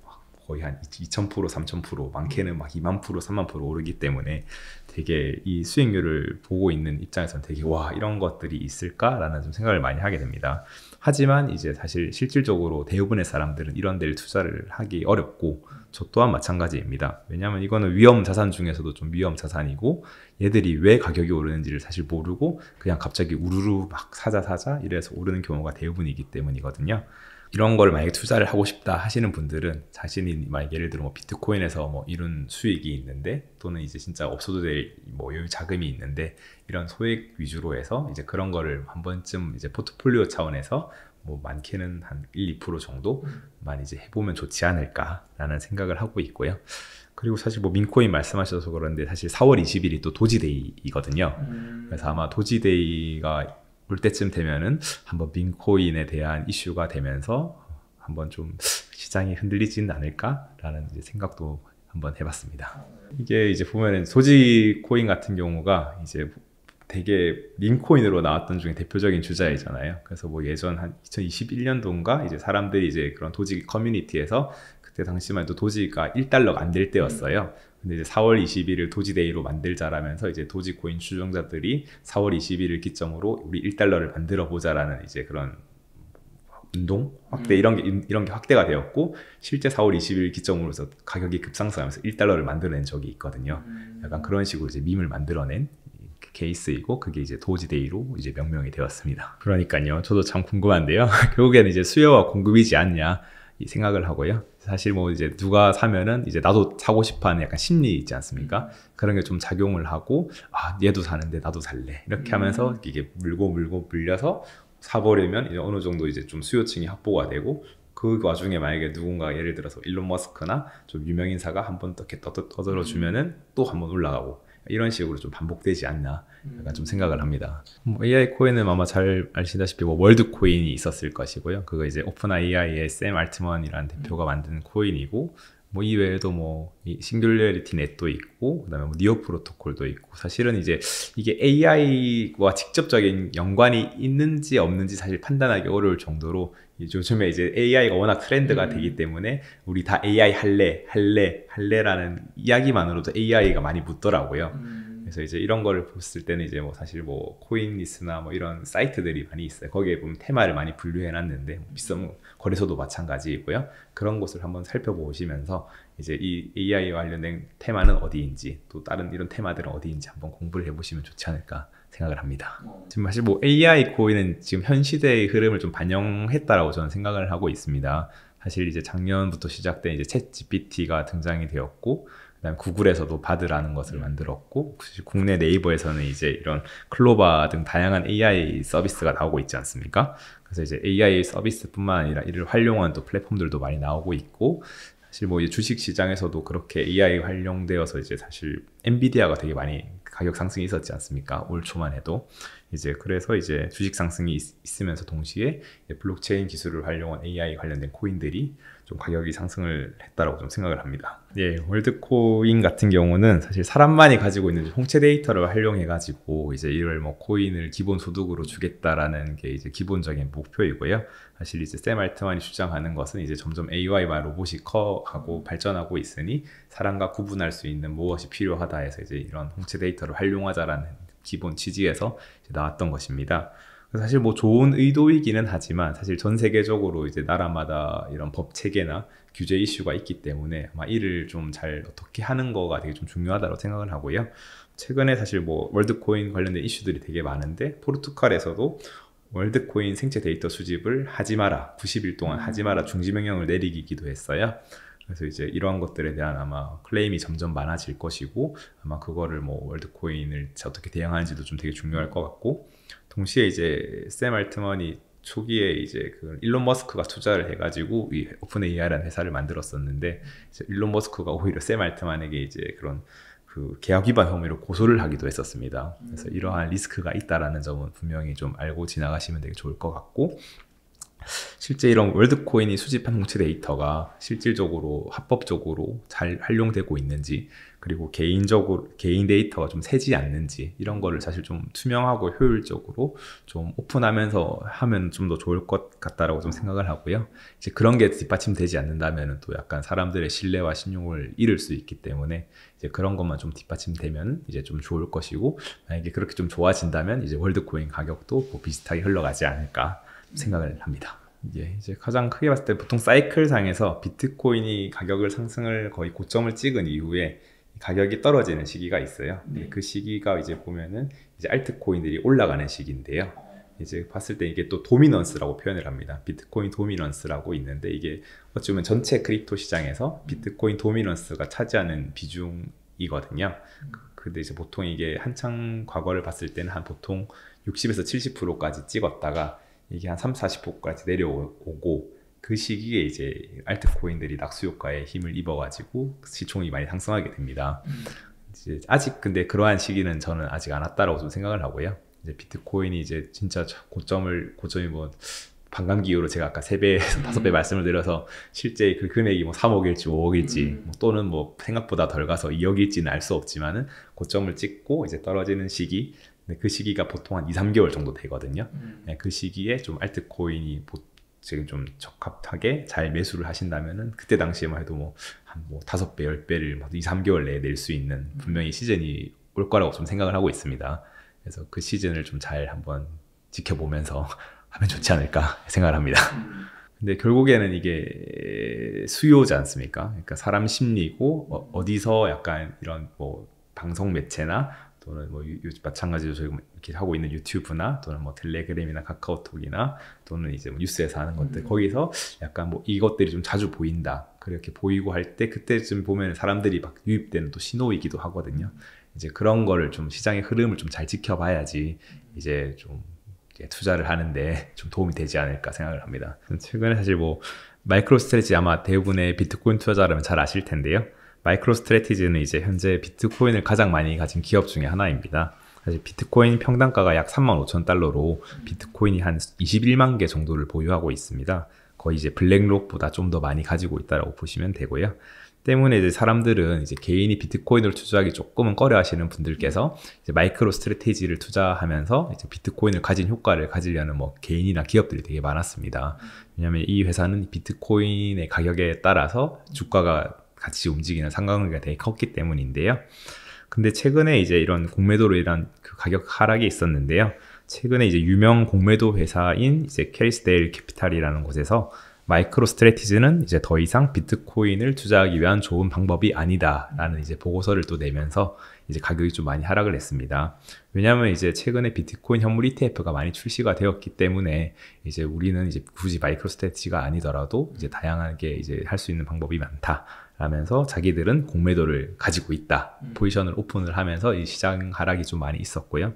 [SPEAKER 1] 거의 한 2000%, 3000%, 많게는 막 2만 %, 3만 % 오르기 때문에 되게 이 수익률을 보고 있는 입장에서는 되게 와, 이런 것들이 있을까라는 좀 생각을 많이 하게 됩니다. 하지만 이제 사실 실질적으로 대부분의 사람들은 이런 데를 투자를 하기 어렵고, 저 또한 마찬가지입니다. 왜냐하면 이거는 위험 자산 중에서도 좀 위험 자산이고, 얘들이 왜 가격이 오르는지를 사실 모르고 그냥 갑자기 우르르 막 사자 이래서 오르는 경우가 대부분이기 때문이거든요. 이런 걸 만약에 투자를 하고 싶다 하시는 분들은 자신이 만약 예를 들어 뭐 비트코인에서 뭐 이런 수익이 있는데, 또는 이제 진짜 없어도 될 뭐 여유 자금이 있는데, 이런 소액 위주로 해서 이제 그런 거를 한 번쯤 이제 포트폴리오 차원에서 뭐 많게는 한 1-2% 정도만 이제 해보면 좋지 않을까라는 생각을 하고 있고요. 그리고 사실 뭐 민코인 말씀하셔서 그런데 사실 4월 20일이 또 도지데이거든요. 그래서 아마 도지데이가 올 때쯤 되면은 한번 민코인에 대한 이슈가 되면서 한번 좀 시장이 흔들리지는 않을까라는 이제 생각도 한번 해봤습니다. 이게 이제 보면은 도지코인 같은 경우가 이제 되게 민코인으로 나왔던 중에 대표적인 주자이잖아요. 그래서 뭐 예전 한 2021년도인가 이제 사람들이 이제 그런 도지 커뮤니티에서, 그때 당시만 해도 도지가 $1가 안 될 때였어요. 근데 이제 4월 21일 도지데이로 만들자라면서 이제 도지코인 추종자들이 4월 21일 기점으로 우리 $1를 만들어 보자라는 이제 그런 운동 확대 이런 게 확대가 되었고, 실제 4월 20일 기점으로서 가격이 급상승하면서 $1를 만들어낸 적이 있거든요. 약간 그런 식으로 이제 밈을 만들어낸 케이스이고, 그게 이제 도지데이로 이제 명명이 되었습니다. 그러니까요, 저도 참 궁금한데요. 결국에는 이제 수요와 공급이지 않냐 이 생각을 하고요. 사실 뭐 이제 누가 사면은 이제 나도 사고 싶어하는 약간 심리 있지 않습니까? 그런 게 좀 작용을 하고, 얘도 사는데 나도 살래 이렇게 하면서 이게 물고 물려서 사버리면 이제 어느 정도 이제 좀 수요층이 확보가 되고 그 와중에 만약에 누군가 예를 들어서 일론 머스크나 좀 유명 인사가 한번 이렇게 떠들어 주면은 또 한번 올라가고 이런 식으로 좀 반복되지 않나 약간 좀 생각을 합니다. 뭐 AI 코인은 아마 잘 아시다시피 뭐 월드 코인이 있었을 것이고요. 그거 이제 오픈 AI의 샘 알트먼이라는 대표가 만든 코인이고 뭐 이외에도 뭐 싱귤레리티 넷도 있고 그다음에 뭐 니오 프로토콜도 있고 사실은 이제 이게 AI와 직접적인 연관이 있는지 없는지 사실 판단하기 어려울 정도로 요즘에 이제 AI가 워낙 트렌드가 되기 때문에 우리 다 AI 할래라는 이야기만으로도 AI가 많이 묻더라고요. 그래서 이제 이런 거를 봤을 때는 이제 뭐 사실 뭐 코인리스나 뭐 이런 사이트들이 많이 있어요. 거기에 보면 테마를 많이 분류해 놨는데 비싼 거래소도 마찬가지이고요. 그런 곳을 한번 살펴보시면서 이제 이 AI 관련된 테마는 어디인지 또 다른 이런 테마들은 어디인지 한번 공부를 해보시면 좋지 않을까 생각을 합니다. 지금 사실 뭐 AI 코인은 지금 현 시대의 흐름을 좀 반영했다라고 저는 생각을 하고 있습니다. 사실 이제 작년부터 시작된 이제 챗 GPT가 등장이 되었고 그다음에 구글에서도 바드라는 것을 만들었고 국내 네이버에서는 이제 이런 클로바 등 다양한 AI 서비스가 나오고 있지 않습니까? 그래서 이제 AI 서비스뿐만 아니라 이를 활용한 또 플랫폼들도 많이 나오고 있고 사실 뭐 주식 시장에서도 그렇게 AI 활용되어서 이제 사실 엔비디아가 되게 많이 가격 상승이 있었지 않습니까? 올 초만 해도 이제 그래서 이제 주식 상승이 있으면서 동시에 블록체인 기술을 활용한 AI 관련된 코인들이 좀 가격이 상승을 했다라고 좀 생각을 합니다. 예, 월드코인 같은 경우는 사실 사람만이 가지고 있는 홍채 데이터를 활용해 가지고 이제 이걸 뭐 코인을 기본 소득으로 주겠다라는 게 이제 기본적인 목표이고요. 사실 이제 샘 알트만이 주장하는 것은 이제 점점 AI와 로봇이 커가고 발전하고 있으니 사람과 구분할 수 있는 무엇이 필요하다 해서 이제 이런 홍채 데이터를 활용하자라는 기본 취지에서 이제 나왔던 것입니다. 사실 뭐 좋은 의도이기는 하지만 사실 전 세계적으로 이제 나라마다 이런 법 체계나 규제 이슈가 있기 때문에 아마 이를 좀 잘 어떻게 하는 거가 되게 좀 중요하다고 생각을 하고요. 최근에 사실 뭐 월드코인 관련된 이슈들이 되게 많은데 포르투갈에서도 월드코인 생체 데이터 수집을 하지 마라 90일 동안 하지 마라 중지 명령을 내리기도 했어요. 그래서 이제 이러한 것들에 대한 아마 클레임이 점점 많아질 것이고 아마 그거를 뭐 월드코인을 어떻게 대응하는지도 좀 되게 중요할 것 같고 동시에 이제 샘 알트먼이 초기에 이제 그 일론 머스크가 투자를 해가지고 이 오픈 AI라는 회사를 만들었었는데 이제 일론 머스크가 오히려 샘 알트만에게 이제 그런 그 계약 위반 혐의로 고소를 하기도 했었습니다. 그래서 이러한 리스크가 있다라는 점은 분명히 좀 알고 지나가시면 되게 좋을 것 같고 실제 이런 월드코인이 수집한 홍채 데이터가 실질적으로 합법적으로 잘 활용되고 있는지 그리고 개인 데이터가 좀 새지 않는지 이런 거를 사실 좀 투명하고 효율적으로 좀 오픈하면서 하면 좀 더 좋을 것 같다라고 좀 생각을 하고요. 이제 그런 게 뒷받침되지 않는다면 또 약간 사람들의 신뢰와 신용을 잃을 수 있기 때문에 이제 그런 것만 좀 뒷받침되면 이제 좀 좋을 것이고 만약에 그렇게 좀 좋아진다면 이제 월드코인 가격도 뭐 비슷하게 흘러가지 않을까 생각을 합니다. 이제 가장 크게 봤을 때 보통 사이클 상에서 비트코인이 가격을 상승을 거의 고점을 찍은 이후에 가격이 떨어지는 시기가 있어요. 그 시기가 이제 보면은 이제 알트코인들이 올라가는 시기인데요. 이제 봤을 때 이게 또 도미넌스라고 표현을 합니다. 비트코인 도미넌스라고 있는데 이게 어찌 보면 전체 크립토 시장에서 비트코인 도미넌스가 차지하는 비중이거든요. 근데 이제 보통 이게 한창 과거를 봤을 때는 한 보통 60에서 70%까지 찍었다가 이게 한 30-40%까지 내려오고 그 시기에 이제 알트코인들이 낙수효과에 힘을 입어가지고 시총이 많이 상승하게 됩니다. 이제 아직 근데 그러한 시기는 저는 아직 안 왔다라고 좀 생각을 하고요. 이제 비트코인이 이제 진짜 고점이 뭐 반감기로 제가 아까 3배에서 5배 말씀을 드려서 실제 그 금액이 뭐 3억일지 5억일지 또는 뭐 생각보다 덜 가서 2억일지는 알 수 없지만은 고점을 찍고 이제 떨어지는 시기 근데 그 시기가 보통 한 2-3개월 정도 되거든요. 네, 그 시기에 좀 알트코인이 지금 좀 적합하게 잘 매수를 하신다면은 그때 당시에만 해도 뭐 한 5배, 10배를 2-3개월 내에 낼 수 있는 분명히 시즌이 올 거라고 좀 생각을 하고 있습니다. 그래서 그 시즌을 좀 잘 한번 지켜보면서 하면 좋지 않을까 생각을 합니다. 근데 결국에는 이게 수요지 않습니까? 그러니까 사람 심리고 어디서 약간 이런 뭐 방송 매체나 또는 뭐 마찬가지로 저희 이렇게 하고 있는 유튜브나 또는 뭐 텔레그램이나 카카오톡이나 또는 이제 뭐 뉴스에서 하는 것들 거기서 약간 뭐 이것들이 좀 자주 보인다 그렇게 보이고 할 때 그때쯤 보면 사람들이 막 유입되는 또 신호이기도 하거든요. 이제 그런 거를 좀 시장의 흐름을 좀 잘 지켜봐야지 이제 좀 투자를 하는데 좀 도움이 되지 않을까 생각을 합니다. 최근에 사실 뭐 마이크로 스트래티지 아마 대부분의 비트코인 투자자라면 잘 아실 텐데요. 마이크로 스트래티지는 이제 현재 비트코인을 가장 많이 가진 기업 중에 하나입니다. 사실 비트코인 평단가가 약 35,000달러로 비트코인이 한 21만 개 정도를 보유하고 있습니다. 거의 이제 블랙록보다 좀 더 많이 가지고 있다고 보시면 되고요. 때문에 이제 사람들은 이제 개인이 비트코인으로 투자하기 조금은 꺼려하시는 분들께서 이제 마이크로 스트래티지를 투자하면서 이제 비트코인을 가진 효과를 가지려는 뭐 개인이나 기업들이 되게 많았습니다. 왜냐하면 이 회사는 비트코인의 가격에 따라서 주가가 같이 움직이는 상관관계가 되게 컸기 때문인데요. 근데 최근에 이제 이런 공매도로 인한 그 가격 하락이 있었는데요. 최근에 이제 유명 공매도 회사인 이제 캐리스데일 캐피탈이라는 곳에서 마이크로 스트래티지는 이제 더 이상 비트코인을 투자하기 위한 좋은 방법이 아니다라는 이제 보고서를 또 내면서 이제 가격이 좀 많이 하락을 했습니다. 왜냐하면 이제 최근에 비트코인 현물 ETF가 많이 출시가 되었기 때문에 이제 우리는 이제 굳이 마이크로 스트래티지가 아니더라도 이제 다양하게 이제 할 수 있는 방법이 많다. 라면서 자기들은 공매도를 가지고 있다. 포지션을 오픈을 하면서 이 시장 하락이 좀 많이 있었고요.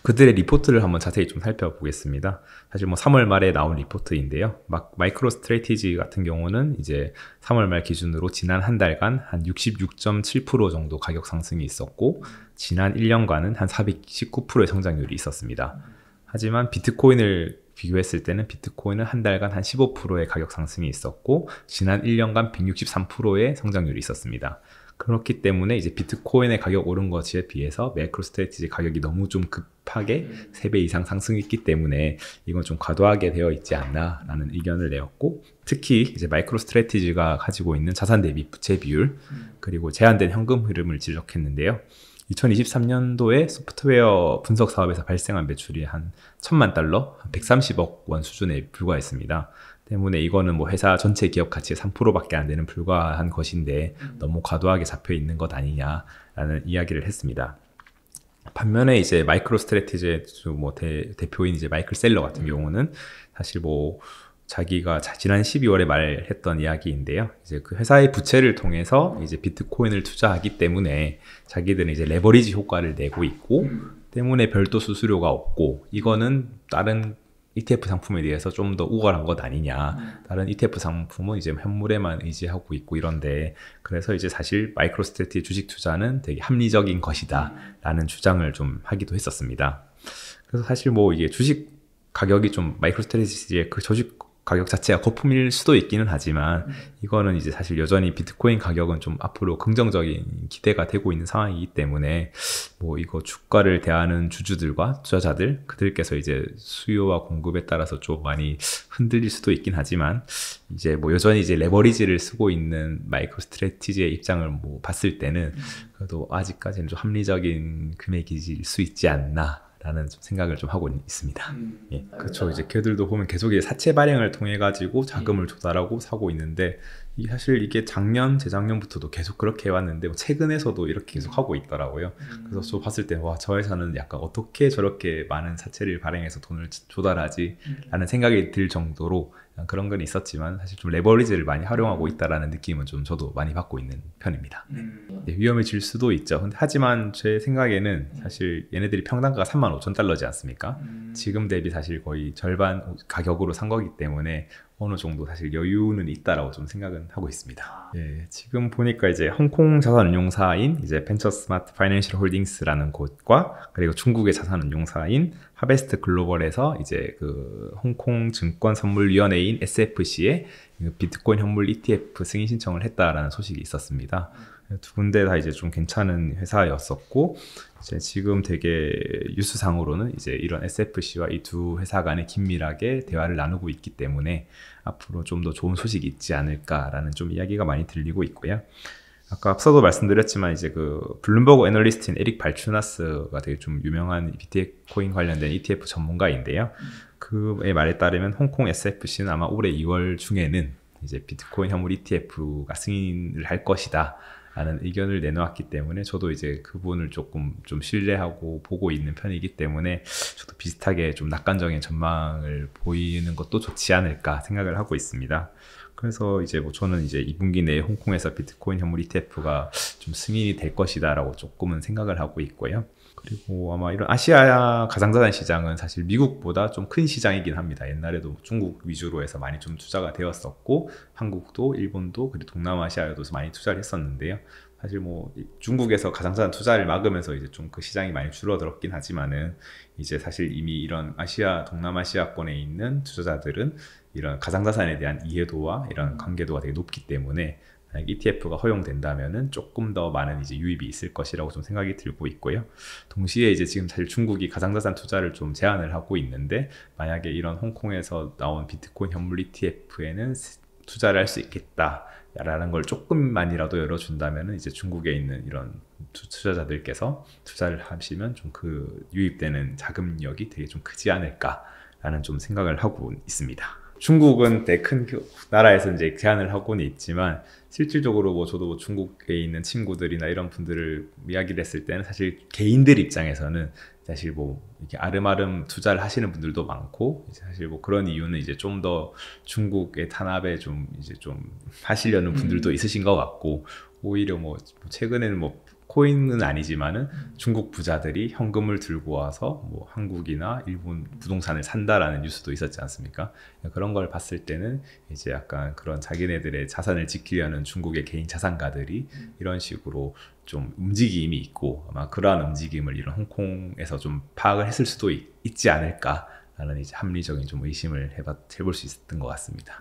[SPEAKER 1] 그들의 리포트를 한번 자세히 좀 살펴보겠습니다. 사실 뭐 3월 말에 나온 리포트인데요. 마이크로 스트래티지 같은 경우는 이제 3월 말 기준으로 지난 한 달간 한 66.7% 정도 가격 상승이 있었고, 지난 1년간은 한 419%의 성장률이 있었습니다. 하지만 비트코인을 비교했을 때는 비트코인은 한 달간 한 15%의 가격 상승이 있었고, 지난 1년간 163%의 성장률이 있었습니다. 그렇기 때문에 이제 비트코인의 가격 오른 것에 비해서 마이크로 스트래티지 가격이 너무 좀 급하게 3배 이상 상승했기 때문에 이건 좀 과도하게 되어 있지 않나 라는 의견을 내었고, 특히 이제 마이크로 스트래티지가 가지고 있는 자산 대비 부채 비율, 그리고 제한된 현금 흐름을 지적했는데요. 2023년도에 소프트웨어 분석 사업에서 발생한 매출이 한 1,000만 달러, 130억 원 수준에 불과했습니다. 때문에 이거는 뭐 회사 전체 기업 가치의 3%밖에 안 되는 불과한 것인데 너무 과도하게 잡혀 있는 것 아니냐라는 이야기를 했습니다. 반면에 이제 마이크로 스트래티지의 뭐 대표인 이제 마이클 셀러 같은 경우는 사실 뭐 자기가 지난 12월에 말했던 이야기인데요. 이제 그 회사의 부채를 통해서 이제 비트코인을 투자하기 때문에 자기들은 이제 레버리지 효과를 내고 있고, 때문에 별도 수수료가 없고, 이거는 다른 ETF 상품에 대해서 좀 더 우월한 것 아니냐. 다른 ETF 상품은 이제 현물에만 의지하고 있고 이런데, 그래서 이제 사실 마이크로 스트래티지 주식 투자는 되게 합리적인 것이다 라는 주장을 좀 하기도 했었습니다. 그래서 사실 뭐 이게 주식 가격이 좀 마이크로 스트래티지의 그 주식 가격 자체가 거품일 수도 있기는 하지만, 이거는 이제 사실 여전히 비트코인 가격은 좀 앞으로 긍정적인 기대가 되고 있는 상황이기 때문에 뭐 이거 주가를 대하는 주주들과 투자자들, 그들께서 이제 수요와 공급에 따라서 좀 많이 흔들릴 수도 있긴 하지만, 이제 뭐 여전히 이제 레버리지를 쓰고 있는 마이크로 스트래티지의 입장을 뭐 봤을 때는 그래도 아직까지는 좀 합리적인 금액일 수 있지 않나 라는 생각을 좀 하고 있습니다. 예, 그렇죠. 이제 걔들도 보면 계속 이제 사채 발행을 통해 가지고 자금을 조달하고 사고 있는데, 사실 이게 작년, 재작년부터도 계속 그렇게 해왔는데 최근에서도 이렇게 계속 하고 있더라고요. 그래서 저 봤을 때 와, 저 회사는 약간 어떻게 저렇게 많은 사채를 발행해서 돈을 조달하지? 라는 생각이 들 정도로 그런 건 있었지만, 사실 좀 레버리지를 많이 활용하고 있다라는 느낌은 좀 저도 많이 받고 있는 편입니다. 네, 위험해질 수도 있죠. 근데 하지만 제 생각에는 사실 얘네들이 평단가가 35,000달러지 않습니까? 지금 대비 사실 거의 절반 가격으로 산 거기 때문에 어느 정도 사실 여유는 있다라고 좀 생각은 하고 있습니다. 예, 지금 보니까 이제 홍콩 자산운용사인 이제 벤처 스마트 파이낸셜 홀딩스라는 곳과, 그리고 중국의 자산운용사인 하베스트 글로벌에서 이제 그 홍콩 증권선물위원회인 SFC에 비트코인 현물 ETF 승인 신청을 했다라는 소식이 있었습니다. 두 군데 다 이제 좀 괜찮은 회사였었고, 이제 지금 되게 뉴스상으로는 이제 이런 SFC와 이 두 회사 간에 긴밀하게 대화를 나누고 있기 때문에 앞으로 좀 더 좋은 소식이 있지 않을까라는 좀 이야기가 많이 들리고 있고요. 아까 앞서도 말씀드렸지만 이제 그 블룸버그 애널리스트인 에릭 발추나스가 되게 좀 유명한 비트코인 관련된 ETF 전문가인데요. 그의 말에 따르면 홍콩 SFC는 아마 올해 2월 중에는 이제 비트코인 현물 ETF가 승인을 할 것이다 라는 의견을 내놓았기 때문에, 저도 이제 그분을 조금 좀 신뢰하고 보고 있는 편이기 때문에 저도 비슷하게 좀 낙관적인 전망을 보이는 것도 좋지 않을까 생각을 하고 있습니다. 그래서 이제 뭐 저는 이제 2분기 내에 홍콩에서 비트코인 현물 ETF가 좀 승인이 될 것이다 라고 조금은 생각을 하고 있고요. 그리고 아마 이런 아시아 가상자산 시장은 사실 미국보다 좀 큰 시장이긴 합니다. 옛날에도 중국 위주로 해서 많이 좀 투자가 되었었고, 한국도 일본도 그리고 동남아시아에도 많이 투자를 했었는데요. 사실 뭐 중국에서 가상자산 투자를 막으면서 이제 좀 그 시장이 많이 줄어들었긴 하지만은, 이제 사실 이미 이런 아시아 동남아시아권에 있는 투자자들은 이런 가상자산에 대한 이해도와 이런 관계도가 되게 높기 때문에 ETF가 허용된다면은 조금 더 많은 이제 유입이 있을 것이라고 좀 생각이 들고 있고요. 동시에 이제 지금 사실 중국이 가상자산 투자를 좀 제한을 하고 있는데, 만약에 이런 홍콩에서 나온 비트코인 현물 ETF에는 투자를 할 수 있겠다라는 걸 조금만이라도 열어준다면은 이제 중국에 있는 이런 투자자들께서 투자를 하시면 좀 그 유입되는 자금력이 되게 좀 크지 않을까라는 좀 생각을 하고 있습니다. 중국은 되게 큰 나라에서 이제 제한을 하고는 있지만, 실질적으로 뭐 저도 뭐 중국에 있는 친구들이나 이런 분들을 이야기를 했을 때는 사실 개인들 입장에서는 사실 뭐 이렇게 아름아름 투자를 하시는 분들도 많고, 이제 사실 뭐 그런 이유는 이제 좀 더 중국의 탄압에 좀 이제 좀 하시려는 분들도 있으신 것 같고, 오히려 뭐 최근에는 뭐 코인은 아니지만은 중국 부자들이 현금을 들고 와서 뭐 한국이나 일본 부동산을 산다라는 뉴스도 있었지 않습니까? 그런 걸 봤을 때는 이제 약간 그런 자기네들의 자산을 지키려는 중국의 개인 자산가들이 이런 식으로 좀 움직임이 있고, 아마 그러한 움직임을 이런 홍콩에서 좀 파악을 했을 수도 있지 않을까 라는 이제 합리적인 좀 의심을 해볼 수 있었던 것 같습니다.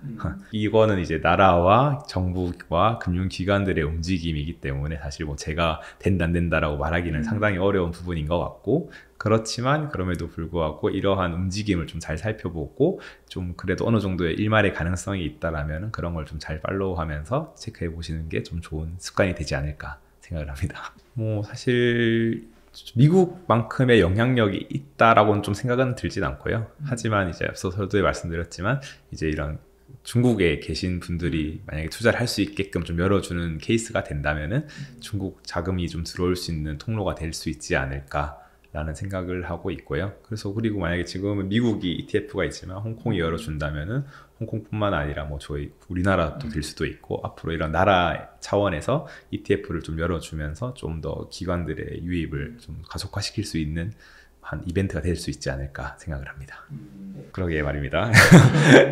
[SPEAKER 1] 이거는 이제 나라와 정부와 금융기관들의 움직임이기 때문에 사실 뭐 제가 된다 안 된다라고 말하기는 상당히 어려운 부분인 것 같고, 그렇지만 그럼에도 불구하고 이러한 움직임을 좀 잘 살펴보고 좀 그래도 어느 정도의 일말의 가능성이 있다라면 그런 걸 좀 잘 팔로우하면서 체크해 보시는 게 좀 좋은 습관이 되지 않을까 생각을 합니다. 뭐 사실 미국만큼의 영향력이 있다라고는 좀 생각은 들진 않고요. 하지만 이제 앞서 서두에 말씀드렸지만, 이제 이런 중국에 계신 분들이 만약에 투자를 할 수 있게끔 좀 열어주는 케이스가 된다면은 중국 자금이 좀 들어올 수 있는 통로가 될 수 있지 않을까라는 생각을 하고 있고요. 그래서 그리고 만약에 지금은 미국이 ETF가 있지만 홍콩이 열어준다면은 홍콩뿐만 아니라 뭐 저희 우리나라도 될 수도 있고, 앞으로 이런 나라 차원에서 ETF를 좀 열어주면서 좀 더 기관들의 유입을 좀 가속화시킬 수 있는 한 이벤트가 될 수 있지 않을까 생각을 합니다. 그러게 말입니다.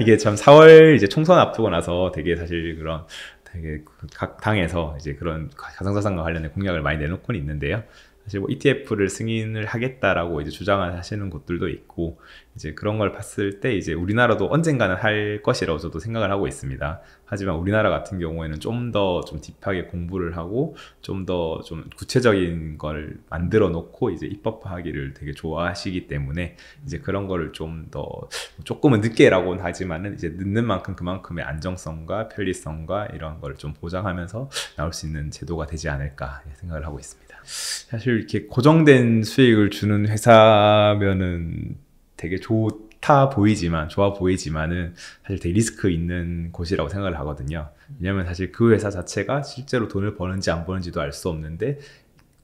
[SPEAKER 1] 이게 참 4월 이제 총선 앞두고 나서 되게 사실 그런 되게 각 당에서 이제 그런 가상자산과 관련된 공약을 많이 내놓고는 있는데요. 사실 뭐 ETF를 승인을 하겠다라고 이제 주장을 하시는 곳들도 있고, 이제 그런 걸 봤을 때 이제 우리나라도 언젠가는 할 것이라고 저도 생각을 하고 있습니다. 하지만 우리나라 같은 경우에는 좀 더 좀 딥하게 공부를 하고 좀 더 좀 구체적인 걸 만들어 놓고 이제 입법화하기를 되게 좋아하시기 때문에, 이제 그런 거를 좀 더 조금은 늦게라고는 하지만은 이제 늦는 만큼 그만큼의 안정성과 편리성과 이런 걸 좀 보장하면서 나올 수 있는 제도가 되지 않을까 생각을 하고 있습니다. 사실 이렇게 고정된 수익을 주는 회사면은 되게 좋아 보이지만은 사실 되게 리스크 있는 곳이라고 생각을 하거든요. 왜냐면 사실 그 회사 자체가 실제로 돈을 버는지 안 버는지도 알 수 없는데,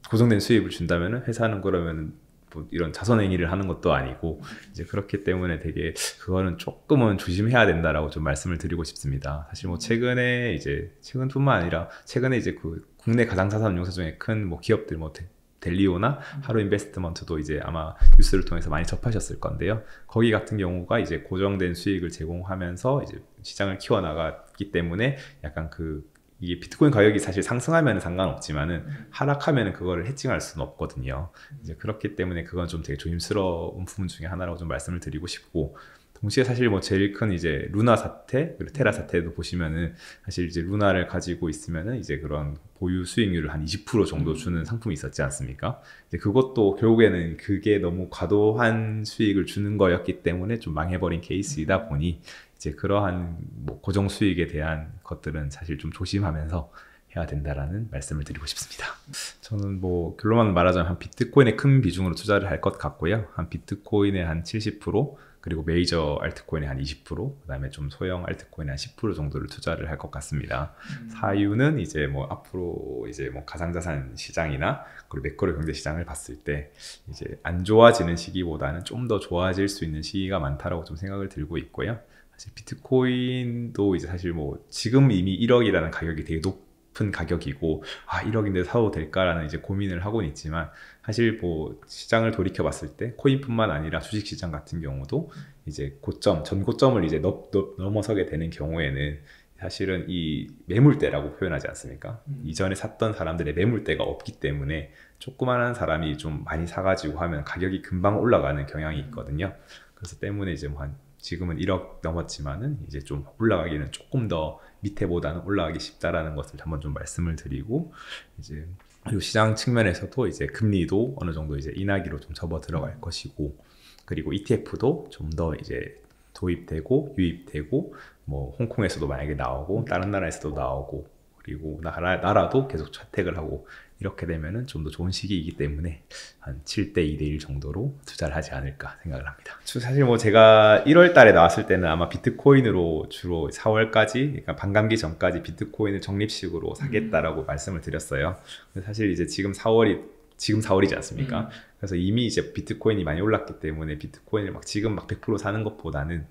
[SPEAKER 1] 고정된 수입을 준다면은 회사는 그러면 뭐 이런 자선행위를 하는 것도 아니고, 이제 그렇기 때문에 되게 그거는 조금은 조심해야 된다라고 좀 말씀을 드리고 싶습니다. 사실 뭐 최근뿐만 아니라 최근에 이제 그 국내 가상자산 운용사 중에 큰 뭐 기업들 뭐 델리오나 하루 인베스트먼트도 이제 아마 뉴스를 통해서 많이 접하셨을 건데요. 거기 같은 경우가 이제 고정된 수익을 제공하면서 이제 시장을 키워나갔기 때문에 약간 이게 비트코인 가격이 사실 상승하면 상관없지만은 하락하면 그거를 해칭할 수는 없거든요. 이제 그렇기 때문에 그건 좀 되게 조심스러운 부분 중에 하나라고 좀 말씀을 드리고 싶고, 동시에 사실 뭐 제일 큰 이제 루나 사태 그리고 테라 사태도 보시면은 사실 이제 루나를 가지고 있으면은 이제 그런 보유 수익률을 한 20% 정도 주는 상품이 있었지 않습니까? 이제 그것도 결국에는 그게 너무 과도한 수익을 주는 거였기 때문에 좀 망해버린 케이스이다 보니, 이제 그러한 뭐 고정 수익에 대한 것들은 사실 좀 조심하면서 해야 된다라는 말씀을 드리고 싶습니다. 저는 뭐 결론만 말하자면 한 비트코인에 큰 비중으로 투자를 할 것 같고요. 한 비트코인의 한 70%, 그리고 메이저 알트코인의 한 20%, 그다음에 좀 소형 알트코인의 한 10% 정도를 투자를 할 것 같습니다. 사유는 이제 뭐 앞으로 이제 뭐 가상자산 시장이나 그리고 매크로 경제 시장을 봤을 때 이제 안 좋아지는 시기보다는 좀 더 좋아질 수 있는 시기가 많다라고 좀 생각을 들고 있고요. 사실 비트코인도 이제 사실 뭐 지금 이미 1억이라는 가격이 되게 높은 가격이고 1억인데 사도 될까라는 이제 고민을 하고는 있지만, 사실 뭐 시장을 돌이켜 봤을 때 코인뿐만 아니라 주식 시장 같은 경우도 이제 고점, 전고점을 이제 넘어서게 되는 경우에는 사실은 이 매물대라고 표현하지 않습니까? 이전에 샀던 사람들의 매물대가 없기 때문에 조그만한 사람이 좀 많이 사가지고 하면 가격이 금방 올라가는 경향이 있거든요. 그래서 때문에 이제 뭐 지금은 1억 넘었지만은 이제 좀 올라가기는 조금 더 밑에보다는 올라가기 쉽다라는 것을 한번 좀 말씀을 드리고, 이제 그리고 시장 측면에서도 이제 금리도 어느 정도 이제 인하기로 좀 접어 들어갈 것이고, 그리고 ETF도 좀 더 이제 도입되고 유입되고, 뭐 홍콩에서도 만약에 나오고 다른 나라에서도 나오고, 그리고 나라도 계속 채택을 하고, 이렇게 되면은 좀 더 좋은 시기이기 때문에 한 7대 2대 1 정도로 투자를 하지 않을까 생각을 합니다. 사실 뭐 제가 1월 달에 나왔을 때는 아마 비트코인으로 주로 4월까지, 그러니까 반감기 전까지 비트코인을 적립식으로 사겠다라고 말씀을 드렸어요. 사실 이제 지금 4월이지 않습니까? 그래서 이미 이제 비트코인이 많이 올랐기 때문에 비트코인을 막 지금 막 100% 사는 것보다는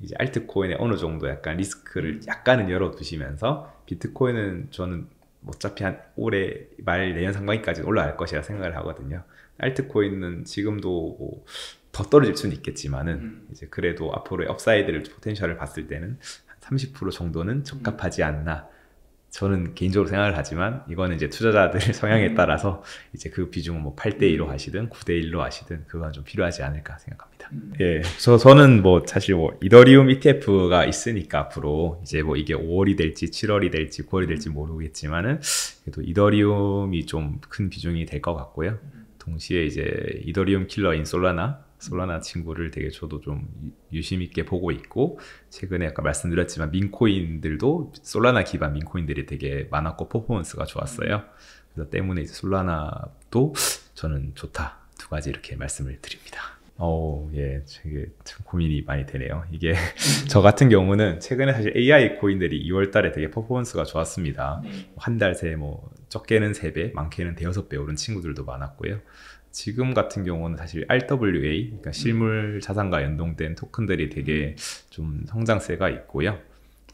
[SPEAKER 1] 이제 알트코인에 어느 정도 약간 리스크를 약간은 열어두시면서, 비트코인은 저는 어차피 한 올해 말 내년 상반기까지 올라갈 것이라 생각을 하거든요. 알트코인은 지금도 뭐 더 떨어질 수는 있겠지만은 이제 그래도 앞으로의 업사이드를 포텐셜을 봤을 때는 한 30% 정도는 적합하지 않나, 저는 개인적으로 생각을 하지만, 이거는 이제 투자자들 성향에 따라서 이제 그 비중은 뭐 8대 2로 하시든 9대 1로 하시든 그건 좀 필요하지 않을까 생각합니다. 예, 저는 뭐 사실 뭐 이더리움 ETF가 있으니까 앞으로 이제 뭐 이게 5월이 될지 7월이 될지 9월이 될지 모르겠지만은, 그래도 이더리움이 좀 큰 비중이 될 것 같고요. 동시에 이제 이더리움 킬러인 솔라나 친구를 되게 저도 좀 유심 있게 보고 있고, 최근에 아까 말씀드렸지만 민코인들도 솔라나 기반 민코인들이 되게 많았고 퍼포먼스가 좋았어요. 그래서 때문에 이제 솔라나도 저는 좋다, 두 가지 이렇게 말씀을 드립니다. 예, 되게 참 고민이 많이 되네요. 이게 저 같은 경우는 최근에 사실 AI 코인들이 2월 달에 되게 퍼포먼스가 좋았습니다. 한 달 새 뭐 적게는 3배, 많게는 5-6배 오른 친구들도 많았고요. 지금 같은 경우는 사실 RWA, 그러니까 실물 자산과 연동된 토큰들이 되게 좀 성장세가 있고요.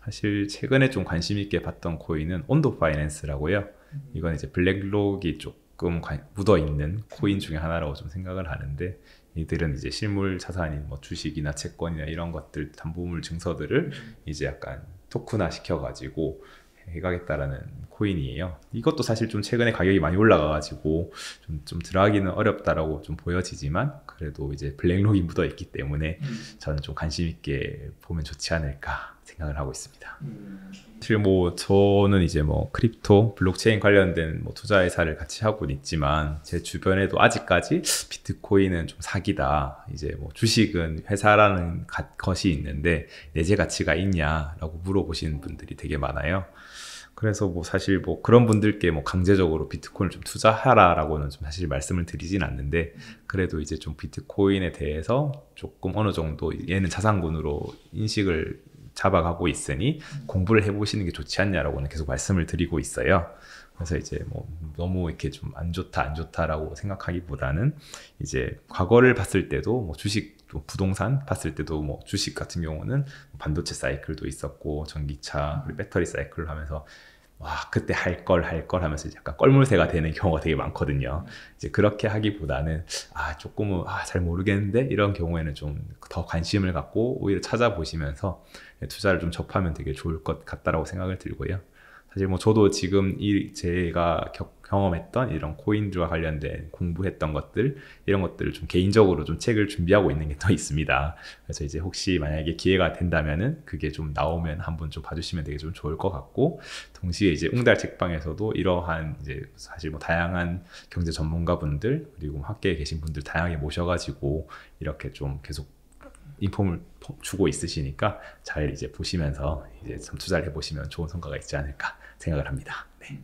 [SPEAKER 1] 사실 최근에 좀 관심 있게 봤던 코인은 온도 파이낸스라고요. 이건 이제 블랙록이 조금 묻어있는 코인 중에 하나라고 좀 생각을 하는데, 이들은 이제 실물 자산인 뭐 주식이나 채권이나 이런 것들, 담보물 증서들을 이제 약간 토큰화 시켜가지고 해가겠다라는 코인이에요. 이것도 사실 좀 최근에 가격이 많이 올라가가지고 좀 들어가기는 어렵다라고 좀 보여지지만, 그래도 이제 블랙록이 묻어있기 때문에 저는 좀 관심 있게 보면 좋지 않을까 생각을 하고 있습니다. 사실 뭐 저는 이제 뭐 크립토, 블록체인 관련된 뭐 투자 회사를 같이 하고는 있지만, 제 주변에도 아직까지 비트코인은 좀 사기다, 이제 뭐 주식은 회사라는 것이 있는데 내재 가치가 있냐라고 물어보시는 분들이 되게 많아요. 그래서 뭐 사실 뭐 그런 분들께 뭐 강제적으로 비트코인을 좀 투자하라라고는 좀 사실 말씀을 드리진 않는데, 그래도 이제 좀 비트코인에 대해서 조금 어느 정도 얘는 자산군으로 인식을 잡아가고 있으니 공부를 해보시는 게 좋지 않냐라고는 계속 말씀을 드리고 있어요. 그래서 이제 뭐 너무 이렇게 좀 안 좋다라고 생각하기보다는, 이제 과거를 봤을 때도 뭐 주식, 부동산 봤을 때도 뭐 주식 같은 경우는 반도체 사이클도 있었고 전기차, 그리고 배터리 사이클을 하면서 그때 할 걸 하면서 약간 껄물새가 되는 경우가 되게 많거든요. 이제 그렇게 하기보다는 조금은 잘 모르겠는데 이런 경우에는 좀 더 관심을 갖고 오히려 찾아보시면서 투자를 좀 접하면 되게 좋을 것 같다라고 생각을 들고요. 사실 뭐 저도 지금 제가 경험했던 이런 코인들과 관련된 공부했던 것들, 이런 것들을 좀 개인적으로 좀 책을 준비하고 있는 게 더 있습니다. 그래서 이제 혹시 만약에 기회가 된다면은 그게 좀 나오면 한번 좀 봐주시면 되게 좀 좋을 것 같고, 동시에 이제 웅달 책방에서도 이러한 이제 사실 뭐 다양한 경제 전문가분들, 그리고 학계에 계신 분들 다양하게 모셔가지고 이렇게 좀 계속 인폼을 주고 있으시니까 잘 이제 보시면서 이제 좀 투자를 해보시면 좋은 성과가 있지 않을까 생각을 합니다. 네.